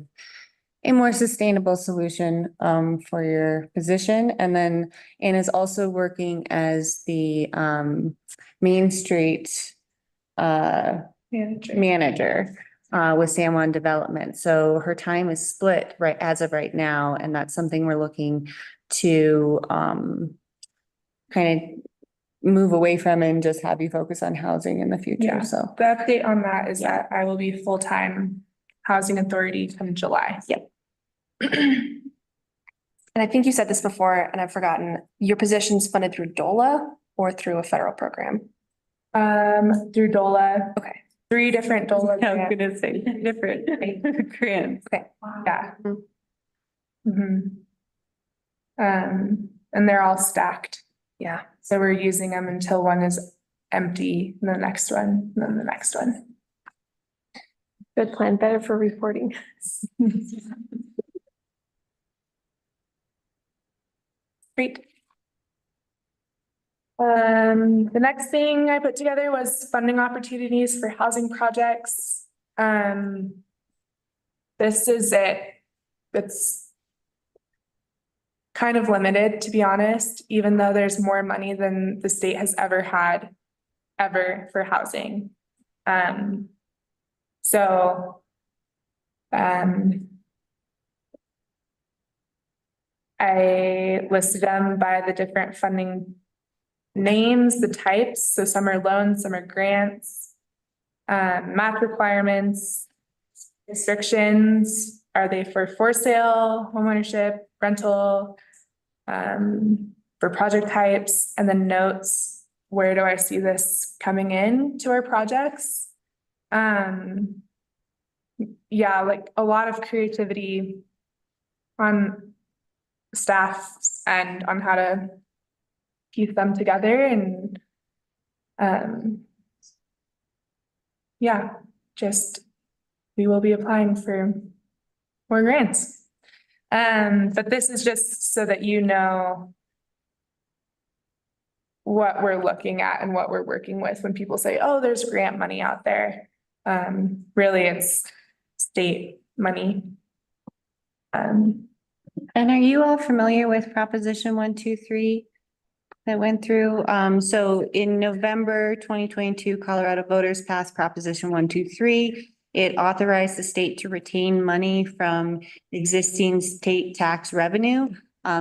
a more sustainable solution for your position. And then Anne is also working as the Main Street manager with San Juan Development. So her time is split right as of right now, and that's something we're looking to kind of move away from and just have you focus on housing in the future. Yeah. So The update on that is that I will be full-time housing authority come July. Yep. And I think you said this before and I've forgotten, your position's funded through DOLA or through a federal program? Through DOLA. Okay. 3 different DOLA I was grants. gonna say different grants. Okay. Yeah. And they're all stacked. Yeah. So we're using them until one is empty, and the next one, and then the next one. Good plan, better for reporting. Great. The next thing I put together was funding opportunities for housing projects. This is it. It's kind of limited, to be honest, even though there's more money than the state has ever had for housing. I listed them by the different funding names, the types. So some are loans, some are grants, math requirements, restrictions. Are they for sale, homeownership, rental, for project types, and then notes. Where do I see this coming in to our projects? Yeah, like a lot of creativity on staff's end on how to piece them together and yeah, just we will be applying for more grants. But this is just so that you know what we're looking at and what we're working with when people say, oh, there's grant money out there. Really it's state money. And are you all familiar with Proposition 123 that went through? So in November 2022, Colorado voters passed Proposition 123. It authorized the state to retain money from existing state tax revenue.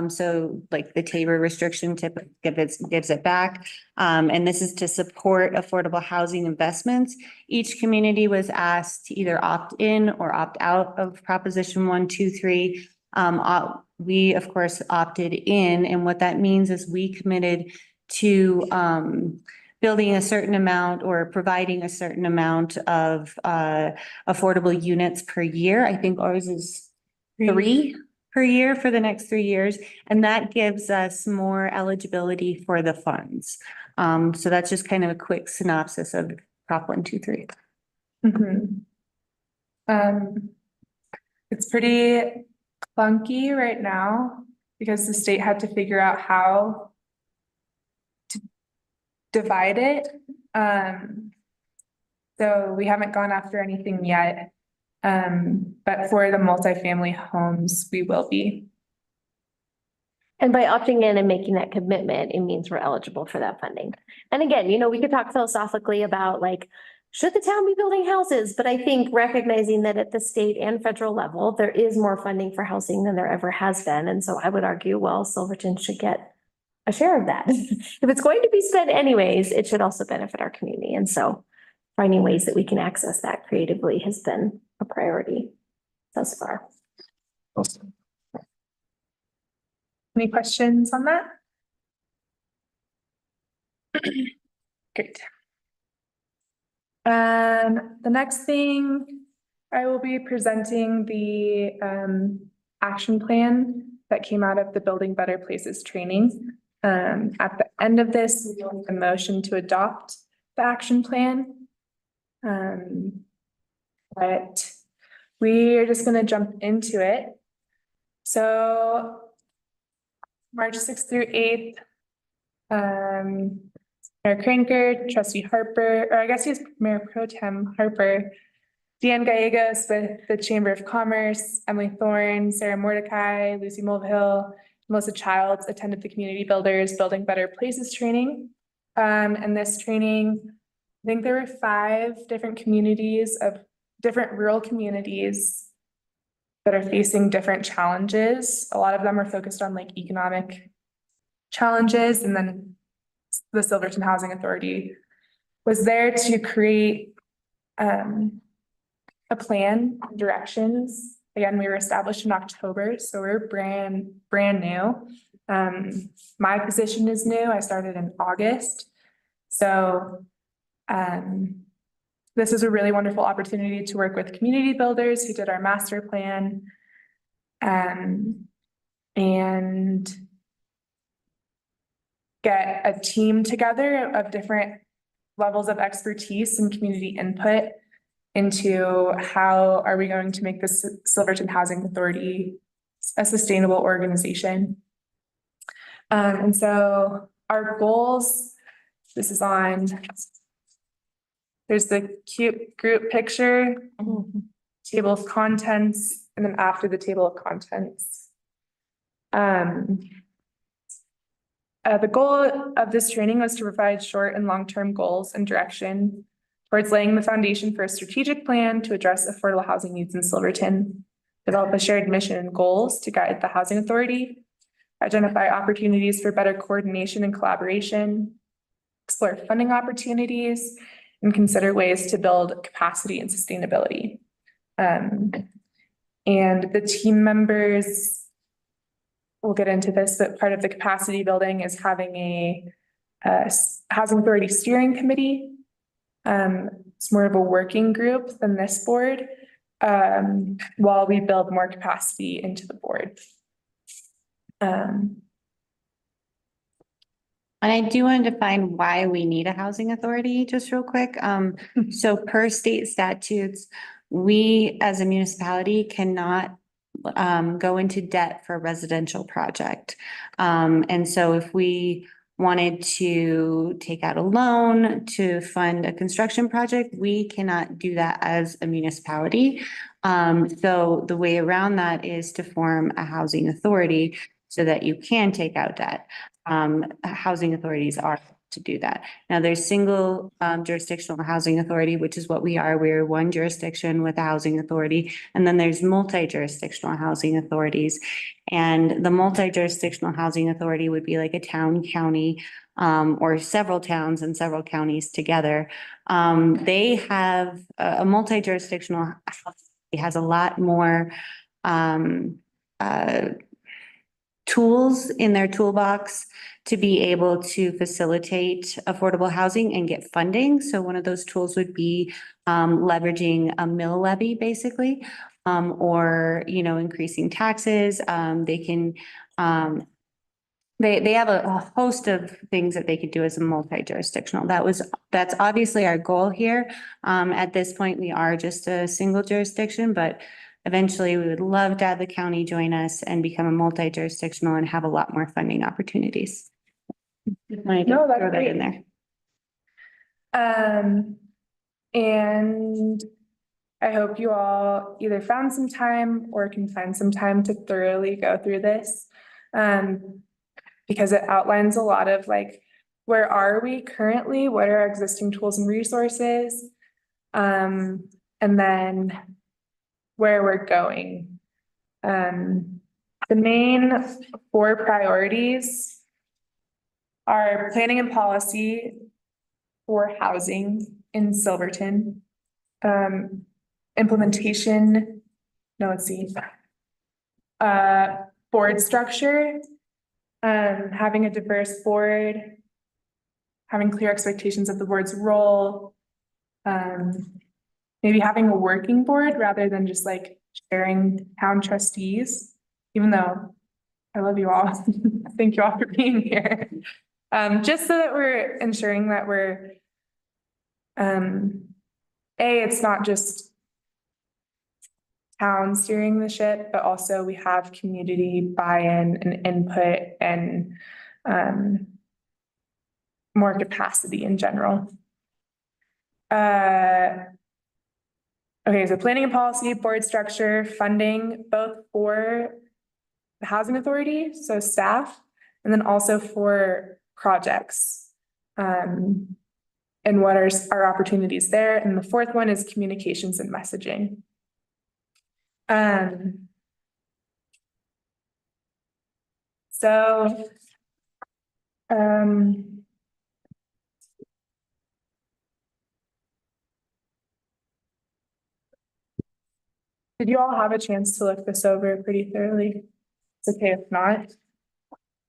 So like the Tabor restriction typically gives it back. And this is to support affordable housing investments. Each community was asked to either opt in or opt out of Proposition 123. We, of course, opted in, and what that means is we committed to building a certain amount or providing a certain amount of affordable units per year. I think ours is 3 per year for the next 3 years, and that gives us more eligibility for the funds. So that's just kind of a quick synopsis of Prop 123. It's pretty clunky right now because the state had to figure out how to divide it. So we haven't gone after anything yet. But for the multifamily homes, we will be. And by opting in and making that commitment, it means we're eligible for that funding. And again, we could talk philosophically about like, should the town be building houses? But I think recognizing that at the state and federal level, there is more funding for housing than there ever has been. And so I would argue, well, Silverton should get a share of that. If it's going to be spent anyways, it should also benefit our community. And so finding ways that we can access that creatively has been a priority thus far. Awesome. Any questions on that? Great. The next thing, I will be presenting the action plan that came out of the Building Better Places training. At the end of this, we will make a motion to adopt the action plan. But we are just gonna jump into it. So March 6th through 8th, Mayor Cranker, Trustee Harper, or I guess he's Mayor Pro Tem Harper, Deanne Gallegos with the Chamber of Commerce, Emily Thorne, Sarah Mordecai, Lucy Mulvihill, Melissa Childs attended the Community Builders Building Better Places training. And this training, I think there were 5 different communities of different rural communities that are facing different challenges. A lot of them are focused on like economic challenges, and then the Silverton Housing Authority was there to create a plan, directions. Again, we were established in October, so we're brand new. My position is new. I started in August. So this is a really wonderful opportunity to work with community builders who did our master plan. And get a team together of different levels of expertise and community input into how are we going to make this Silverton Housing Authority a sustainable organization. And so our goals, this is on, there's the cute group picture, table of contents, and then after the table of contents. The goal of this training was to provide short and long-term goals and direction towards laying the foundation for a strategic plan to address affordable housing needs in Silverton, develop a shared mission and goals to guide the housing authority, identify opportunities for better coordination and collaboration, explore funding opportunities, and consider ways to build capacity and sustainability. And the team members, we'll get into this, but part of the capacity building is having a housing authority steering committee. It's more of a working group than this board, while we build more capacity into the board. And I do want to define why we need a housing authority, just real quick. So per state statutes, we as a municipality cannot go into debt for a residential project. And so if we wanted to take out a loan to fund a construction project, we cannot do that as a municipality. So the way around that is to form a housing authority so that you can take out debt. Housing authorities are to do that. Now there's single jurisdictional housing authority, which is what we are. We're one jurisdiction with a housing authority. And then there's multi-jurisdictional housing authorities. And the multi-jurisdictional housing authority would be like a town, county, or several towns and several counties together. They have a multi-jurisdictional, it has a lot more tools in their toolbox to be able to facilitate affordable housing and get funding. So one of those tools would be leveraging a mill levy, basically, or, you know, increasing taxes. They can, they have a host of things that they could do as a multi-jurisdictional. That's obviously our goal here. At this point, we are just a single jurisdiction, but eventually we would love to have the county join us and become a multi-jurisdictional and have a lot more funding opportunities. No, that's throw that in great. there. And I hope you all either found some time or can find some time to thoroughly go through this. Because it outlines a lot of like, where are we currently? What are our existing tools and resources? And then where we're going. The main 4 priorities are planning and policy for housing in Silverton. Implementation, no, let's see. Board structure, having a diverse board, having clear expectations of the board's role, Maybe having a working board rather than just like sharing town trustees, even though I love you all. Thank you all for being here. Just so that we're ensuring that we're, it's not just town steering the ship, but also we have community buy-in and input and more capacity in general. Okay, so planning and policy, board structure, funding, both for the housing authority, so staff, and then also for projects. And what are our opportunities there? And the fourth one is communications and messaging. Did you all have a chance to look this over pretty thoroughly? It's okay if not.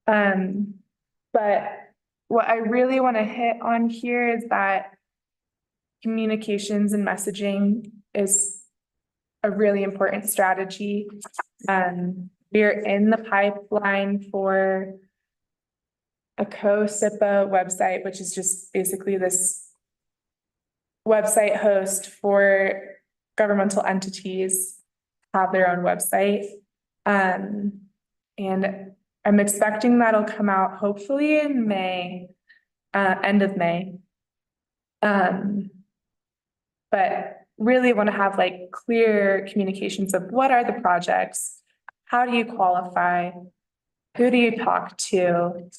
But what I really want to hit on here is that communications and messaging is a really important strategy. We're in the pipeline for a co-SIPA website, which is just basically this website host for governmental entities have their own website. And I'm expecting that'll come out hopefully in May, end of May. But really want to have like clear communications of what are the projects, how do you qualify, who do you talk to,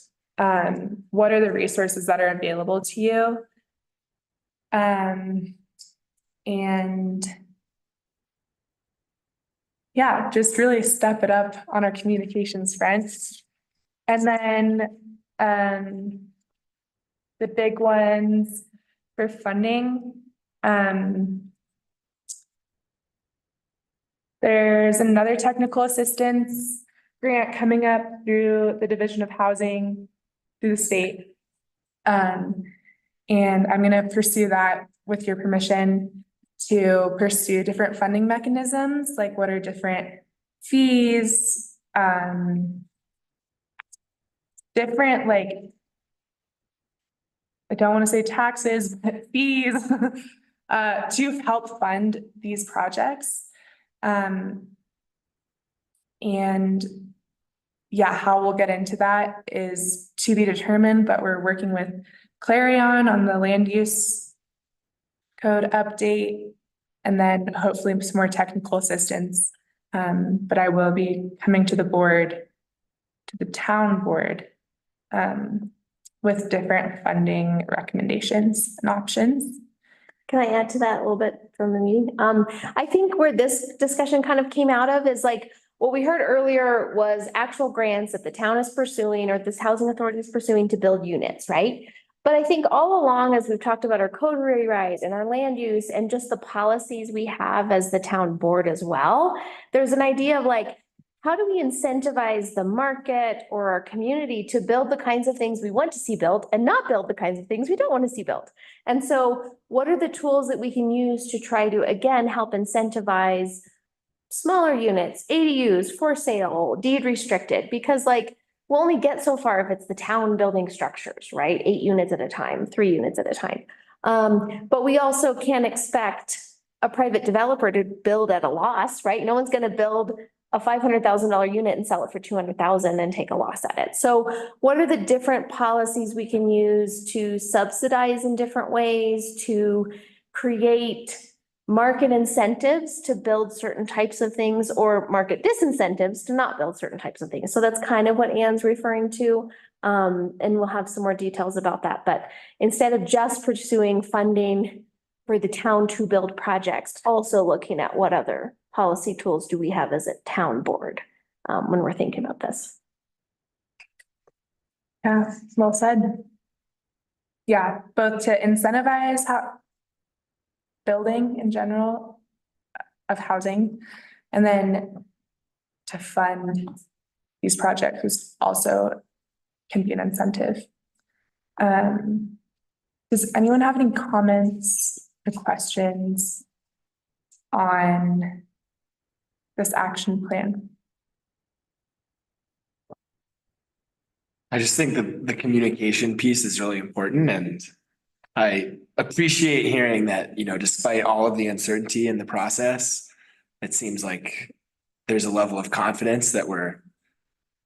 what are the resources that are available to you, and yeah, just really step it up on our communications front. And then the big ones for funding. There's another technical assistance grant coming up through the Division of Housing through the state. And I'm going to pursue that with your permission to pursue different funding mechanisms, like what are different fees, different, like, I don't want to say taxes, but fees to help fund these projects. And yeah, how we'll get into that is to be determined, but we're working with Clarion on the land use code update, and then hopefully some more technical assistance. But I will be coming to the board, to the town board, with different funding recommendations and options. Can I add to that a little bit from the meeting? I think where this discussion kind of came out of is like, what we heard earlier was actual grants that the town is pursuing or this housing authority is pursuing to build units, right? But I think all along, as we've talked about our code rewrite and our land use and just the policies we have as the town board as well, there's an idea of like, how do we incentivize the market or our community to build the kinds of things we want to see built and not build the kinds of things we don't want to see built? And so what are the tools that we can use to try to, again, help incentivize smaller units, ADUs, for sale, deed restricted? Because like, we'll only get so far if it's the town building structures, right? 8 units at a time, 3 units at a time. But we also can't expect a private developer to build at a loss, right? No one's going to build a $500,000 unit and sell it for 200,000 and take a loss at it. So what are the different policies we can use to subsidize in different ways, to create market incentives to build certain types of things or market disincentives to not build certain types of things? So that's kind of what Anne's referring to. And we'll have some more details about that. But instead of just pursuing funding for the town to build projects, also looking at what other policy tools do we have as a town board when we're thinking about this. Yeah, well said. Yeah, both to incentivize building in general of housing, and then to fund these projects also can be an incentive. Does anyone have any comments the questions on this action plan. I just think the communication piece is really important, and I appreciate hearing that, you know, despite all of the uncertainty in the process, it seems like there's a level of confidence that we're,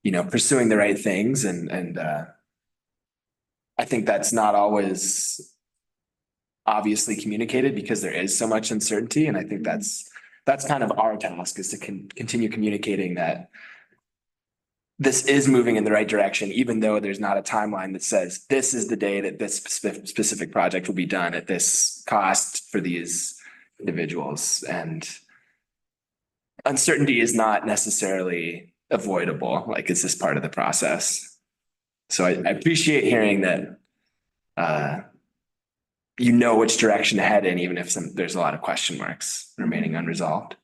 you know, pursuing the right things, and I think that's not always obviously communicated because there is so much uncertainty, and I think that's kind of our task, is to continue communicating that this is moving in the right direction, even though there's not a timeline that says this is the day that this specific project will be done at this cost for these individuals. And uncertainty is not necessarily avoidable, like it's just part of the process. So I appreciate hearing that you know which direction to head in, even if there's a lot of question marks remaining unresolved.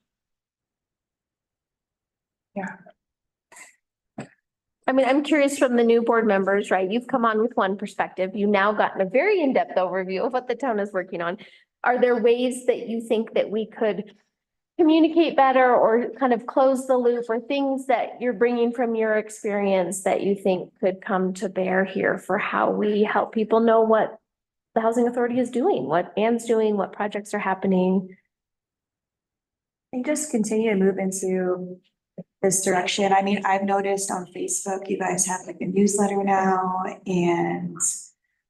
Yeah. I mean, I'm curious from the new board members, right? You've come on with one perspective. You've now gotten a very in-depth overview of what the town is working on. Are there ways that you think that we could communicate better or kind of close the loop, or things that you're bringing from your experience that you think could come to bear here for how we help people know what the housing authority is doing, what Ann's doing, what projects are happening? And just continue to move into this direction. I mean, I've noticed on Facebook, you guys have like a newsletter now, and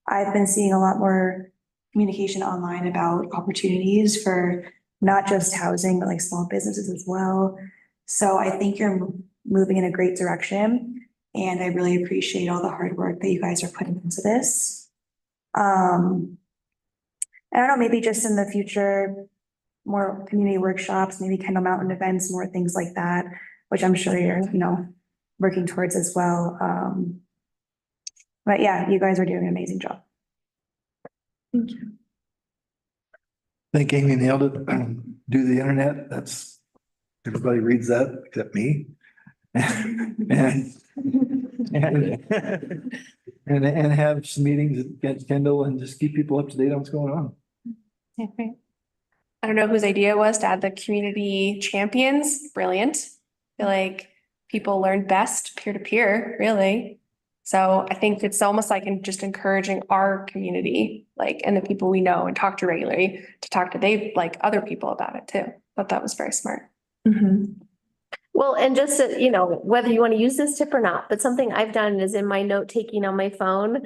I've been seeing a lot more communication online about opportunities for not just housing, but like small businesses as well. So I think you're moving in a great direction, and I really appreciate all the hard work that you guys are putting into this. I don't know, maybe just in the future, more community workshops, maybe Kendall Mountain events, more things like that, which I'm sure you're, you know, working towards as well. But yeah, you guys are doing an amazing job. Thank you. I think Amy nailed it. Do the internet. That's, everybody reads that except me. And and have some meetings at Kendall and just keep people up to date on what's going on. I don't know whose idea it was to add the community champions. Brilliant. I feel like people learn best peer to peer, really. So I think it's almost like just encouraging our community, like, and the people we know and talk to regularly, to talk to like other people about it too. But that was very smart. Well, and just, you know, whether you want to use this tip or not, but something I've done is in my note taking on my phone,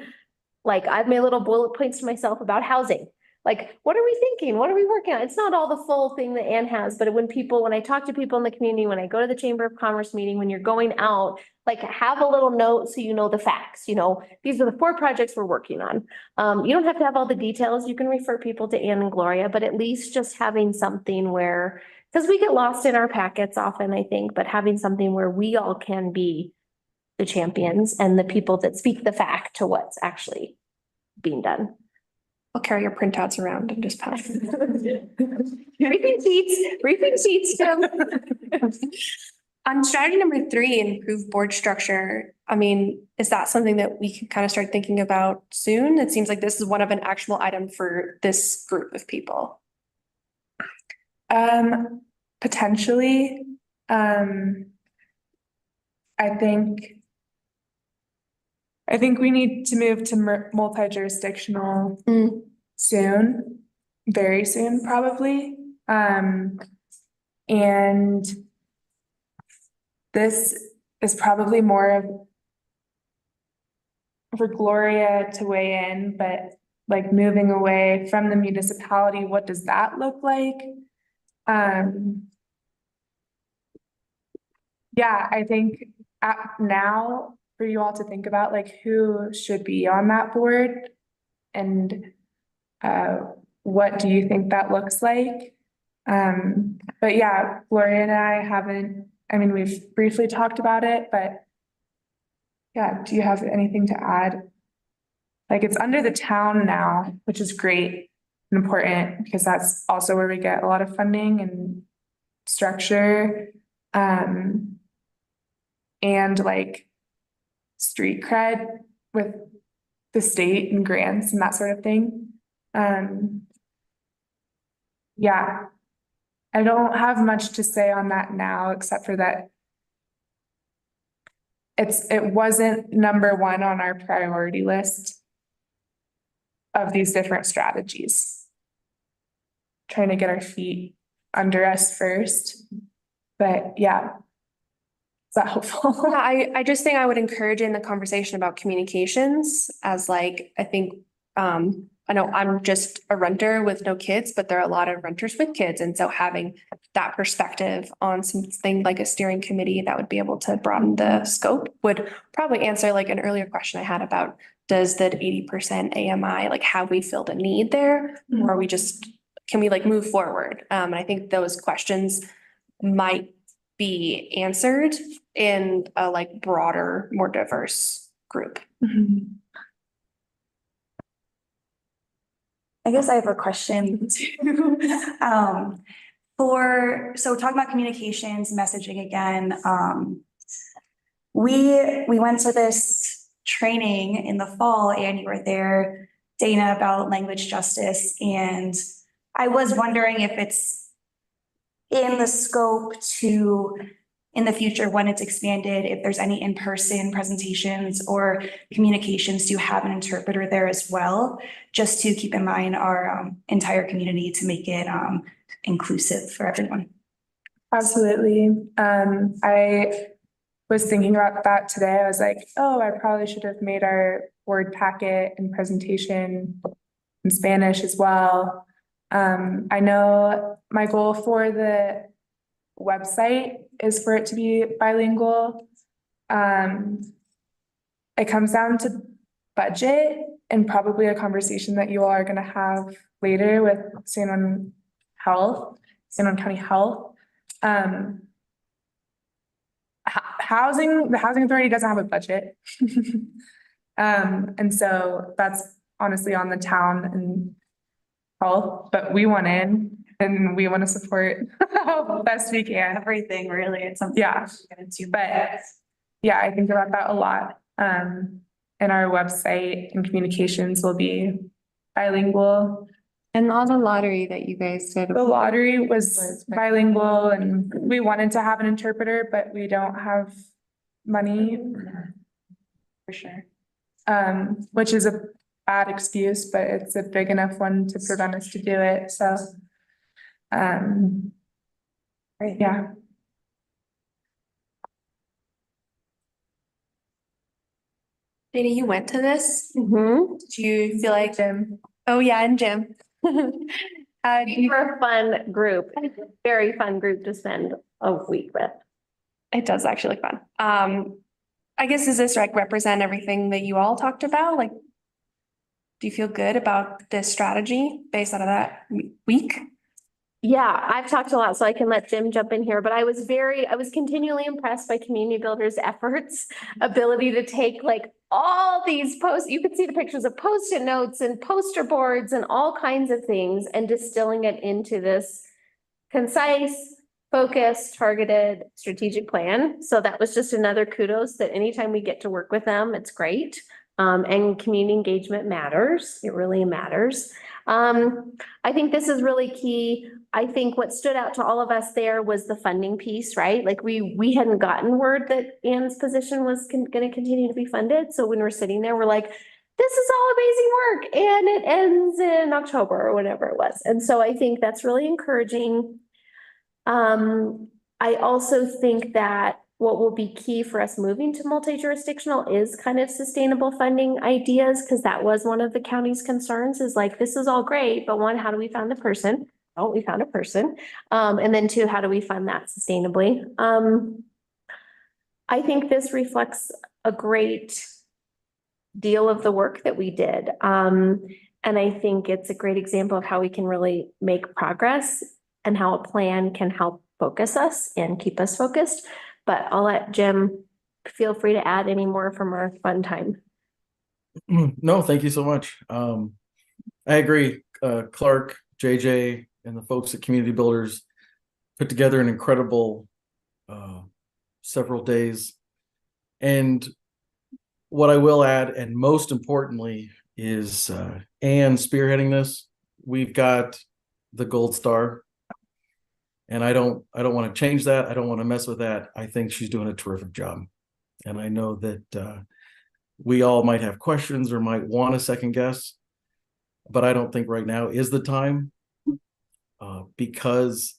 like I've made little bullet points to myself about housing. Like, what are we thinking? What are we working on? It's not all the full thing that Ann has, but when I talk to people in the community, when I go to the Chamber of Commerce meeting, when you're going out, like have a little note so you know the facts, you know, these are the 4 projects we're working on. You don't have to have all the details. You can refer people to Ann and Gloria, but at least just having something where, because we get lost in our packets often, I think, but having something where we all can be the champions and the people that speak the fact to what's actually being done. I'll carry your printouts around and just pass. Briefing sheets, Tim. On strategy number 3, improve board structure. I mean, is that something that we can kind of start thinking about soon? It seems like this is one of an actual item for this group of people. Potentially, I think we need to move to multi-jurisdictional soon, very soon, probably. And this is probably more for Gloria to weigh in, but like moving away from the municipality, what does that look like? Yeah, I think now for you all to think about like who should be on that board and what do you think that looks like? But yeah, Gloria and I mean, we've briefly talked about it, but yeah, do you have anything to add? Like it's under the town now, which is great and important because that's also where we get a lot of funding and structure. And like street cred with the state and grants and that sort of thing. Yeah. I don't have much to say on that now, except for that it wasn't number one on our priority list of these different strategies. Trying to get our feet under us first, but yeah. Is that helpful? Yeah, I just think I would encourage in the conversation about communications as like, I think, I know I'm just a renter with no kids, but there are a lot of renters with kids. And so having that perspective on something like a steering committee that would be able to broaden the scope would probably answer like an earlier question I had about does the 80% AMI, like have we filled a need there? Or are we just, can we like move forward? And I think those questions might be answered in a like broader, more diverse group. I guess I have a question too. So talking about communications, messaging again, we went to this training in the fall and you were there, Dana, about language justice. And I was wondering if it's in the scope to, in the future, when it's expanded, if there's any in-person presentations or communications, do you have an interpreter there as well? Just to keep in mind our entire community to make it inclusive for everyone. Absolutely. I was thinking about that today. I was like, oh, I probably should have made our word packet and presentation in Spanish as well. I know my goal for the website is for it to be bilingual. It comes down to budget and probably a conversation that you all are going to have later with San Juan County Health. The housing authority doesn't have a budget. And so that's honestly on the town and health, but we want in and we want to support how best we can. Everything really, it's something. Yeah, but yeah, I think about that a lot. And our website and communications will be bilingual. And all the lottery that you guys did. The lottery was bilingual and we wanted to have an interpreter, but we don't have money. For sure. Which is a bad excuse, but it's a big enough one to prevent us to do it, so. Yeah. Dana, you went to this? Mhm. Did you feel like, Jim. oh yeah, and Jim. How do you, We're a fun group, very fun group to spend a week with. it does actually look fun. I guess, does this like represent everything that you all talked about? Like, do you feel good about this strategy based out of that week? Yeah, I've talked a lot, so I can let Jim jump in here, but I was continually impressed by Community Builders' efforts, ability to take like all these posts, you could see the pictures of Post-it notes and poster boards and all kinds of things and distilling it into this concise, focused, targeted, strategic plan. So that was just another kudos that anytime we get to work with them, it's great. And community engagement matters. It really matters. I think this is really key. I think what stood out to all of us there was the funding piece, right? Like we hadn't gotten word that Anne's position was going to continue to be funded. So when we're sitting there, we're like, this is all amazing work and it ends in October or whatever it was. And so I think that's really encouraging. I also think that what will be key for us moving to multi-jurisdictional is kind of sustainable funding ideas, because that was one of the county's concerns is like, this is all great, but one, how do we find the person? Oh, we found a person. And then two, how do we fund that sustainably? I think this reflects a great deal of the work that we did. And I think it's a great example of how we can really make progress and how a plan can help focus us and keep us focused. But I'll let Jim feel free to add any more from our fun time. No, thank you so much. I agree. Clark, JJ, and the folks at Community Builders put together an incredible several days. And what I will add, and most importantly, is Anne spearheading this. We've got the gold star. And I don't want to change that. I don't want to mess with that. I think she's doing a terrific job. And I know that we all might have questions or might want to second guess, but I don't think right now is the time because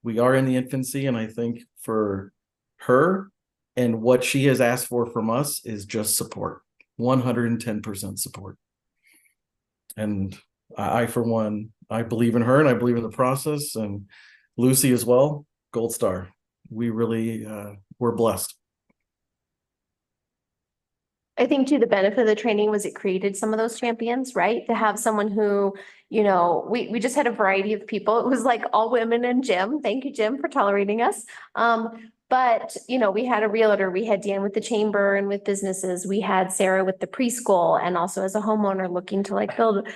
we are in the infancy. And I think for her and what she has asked for from us is just support, 110% support. And I, for one, I believe in her and I believe in the process, and Lucy as well, gold star. We really, we're blessed. I think too, the benefit of the training was it created some of those champions, right? To have someone who, you know, we just had a variety of people. It was like all women and Jim. Thank you, Jim, for tolerating us. But, you know, we had a realtor, we had Dan with the chamber and with businesses, we had Sarah with the preschool and also as a homeowner looking to like build,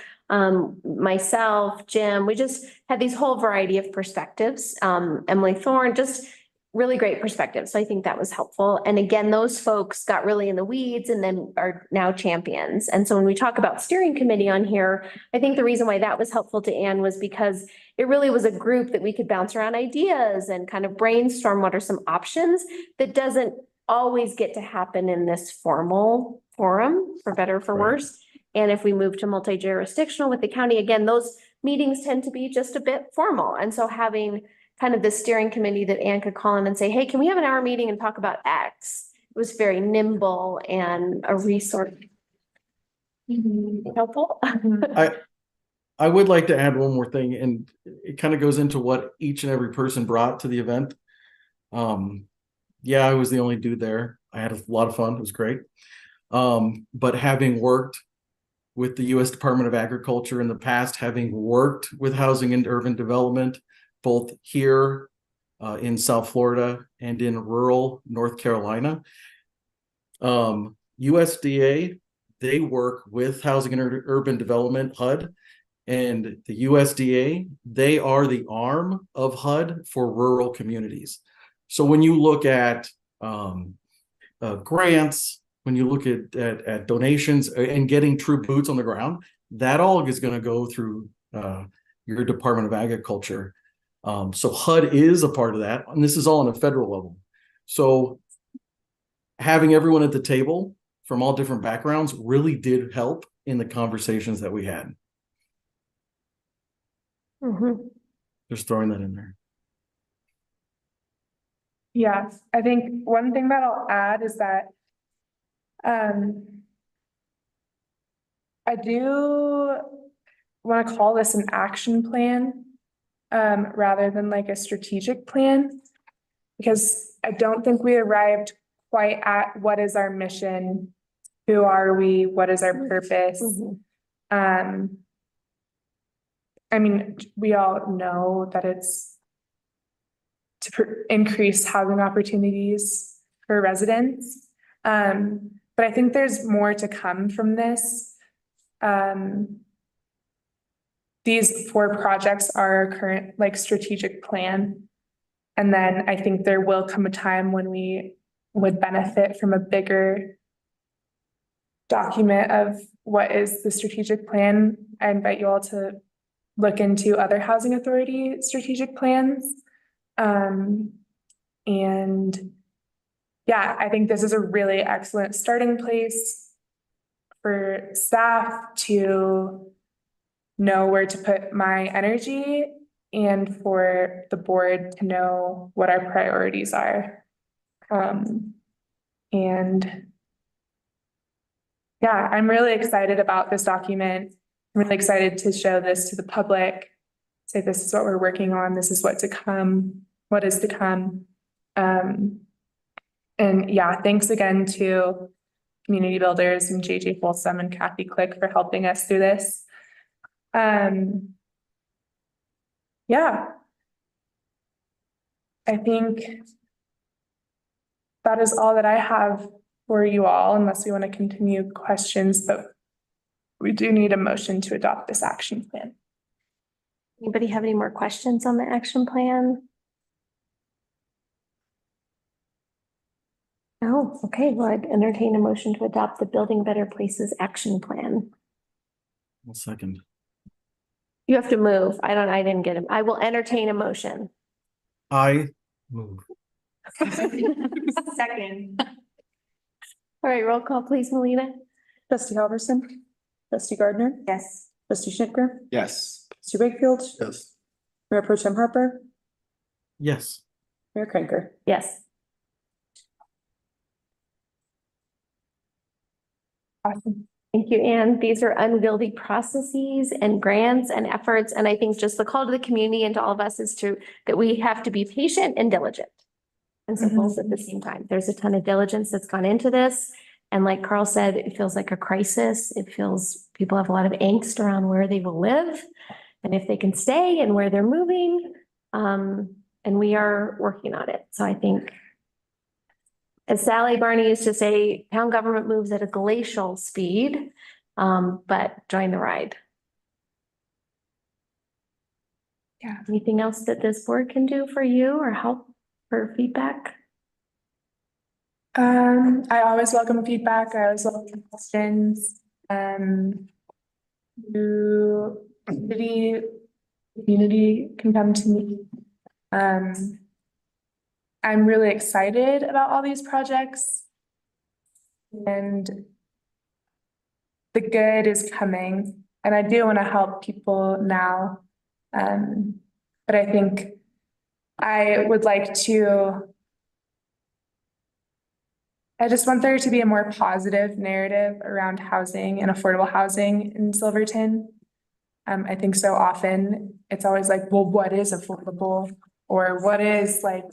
myself, Jim, we just had these whole variety of perspectives. Emily Thorne, just really great perspectives. So I think that was helpful. And again, those folks got really in the weeds and then are now champions. And so when we talk about steering committee on here, I think the reason why that was helpful to Anne was because it really was a group that we could bounce around ideas and kind of brainstorm what are some options that doesn't always get to happen in this formal forum, for better or for worse. And if we move to multi-jurisdictional with the county, again, those meetings tend to be just a bit formal. And so having kind of the steering committee that Anne could call in and say, hey, can we have an hour meeting and talk about X? It was very nimble and a resource. Helpful. I would like to add one more thing, and it kind of goes into what each and every person brought to the event. Yeah, I was the only dude there. I had a lot of fun. It was great. But having worked with the U.S. Department of Agriculture in the past, having worked with housing and urban development, both here in South Florida and in rural North Carolina. USDA, they work with Housing and Urban Development, HUD, and the USDA, they are the arm of HUD for rural communities. So when you look at grants, when you look at donations and getting true boots on the ground, that all is going to go through your Department of Agriculture. So HUD is a part of that, and this is all on a federal level. So having everyone at the table from all different backgrounds really did help in the conversations that we had. Just throwing that in there. Yeah, I think one thing that I'll add is that I do want to call this an action plan rather than like a strategic plan, because I don't think we arrived quite at what is our mission, who are we, what is our purpose. I mean, we all know that it's to increase housing opportunities for residents. But I think there's more to come from this. These 4 projects are our current like strategic plan. And then I think there will come a time when we would benefit from a bigger document of what is the strategic plan. I invite you all to look into other housing authority strategic plans. And yeah, I think this is a really excellent starting place for staff to know where to put my energy and for the board to know what our priorities are. And yeah, I'm really excited about this document. I'm really excited to show this to the public, say this is what we're working on, this is what to come, what is to come. And yeah, thanks again to community builders and JJ Folsom and Kathy Click for helping us through this. Yeah, I think that is all that I have for you all, unless we want to continue questions, but we do need a motion to adopt this action plan. Anybody have any more questions on the action plan? Oh, okay. Well, I'd entertain a motion to adopt the Building Better Places action plan. One second. You have to move. I didn't get him. I will entertain a motion. I move. Second. All right, roll call, please, Melina. Trustee Halverson, trustee Gardner, Yes. trustee Schnittger, Yes. trustee Wakefield, Yes. Mayor Pro Tem Harper, Yes. Mayor Kränker. Yes. Awesome. Thank you, Anne. These are unwieldy processes and grants and efforts. And I think just the call to the community and to all of us is that we have to be patient and diligent. And so both at the same time, there's a ton of diligence that's gone into this. And like Carl said, it feels like a crisis. It feels people have a lot of angst around where they will live and if they can stay and where they're moving. And we are working on it. So I think, as Sally Barney used to say, town government moves at a glacial speed, but join the ride. Yeah. Anything else that this board can do for you or help for feedback? I always welcome feedback. I always welcome questions. Community can come to me. I'm really excited about all these projects. And the good is coming, and I do want to help people now. But I think I would like to. I just want there to be a more positive narrative around housing and affordable housing in Silverton. I think so often it's always like, well, what is affordable? Or what is like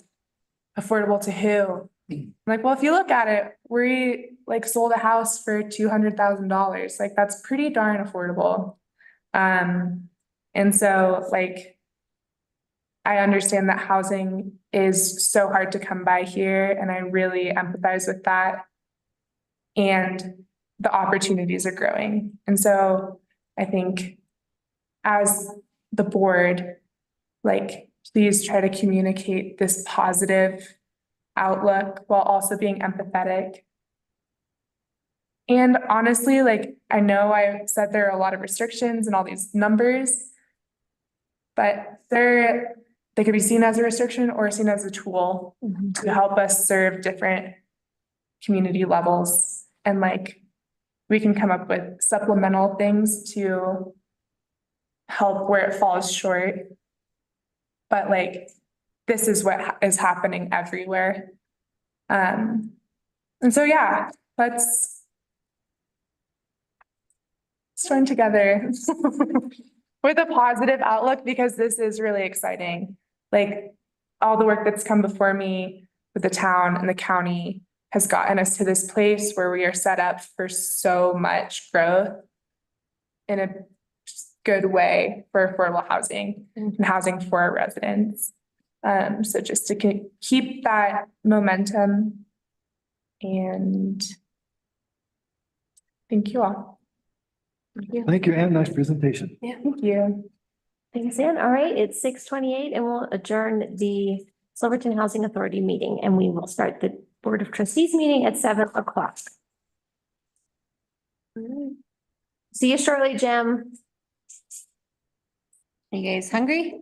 affordable to who? I'm like, well, if you look at it, we like sold a house for $200,000. Like that's pretty darn affordable. And so like, I understand that housing is so hard to come by here, and I really empathize with that. And the opportunities are growing. And so I think as the board, like, please try to communicate this positive outlook while also being empathetic. And honestly, like, I know I said there are a lot of restrictions and all these numbers, but they could be seen as a restriction or seen as a tool to help us serve different community levels. And like, we can come up with supplemental things to help where it falls short. But like, this is what is happening everywhere. And so, yeah, let's join together with a positive outlook, because this is really exciting. Like, all the work that's come before me with the town and the county has gotten us to this place where we are set up for so much growth in a good way for affordable housing and housing for our residents. So just to keep that momentum, and thank you all. Thank you, Anne. Nice presentation. Thank you. Thanks, Ann. All right, it's 6:28 and we'll adjourn the Silverton Housing Authority meeting and we will start the Board of Trustees meeting at 7 o'clock. See you shortly, Jim. Are you guys hungry?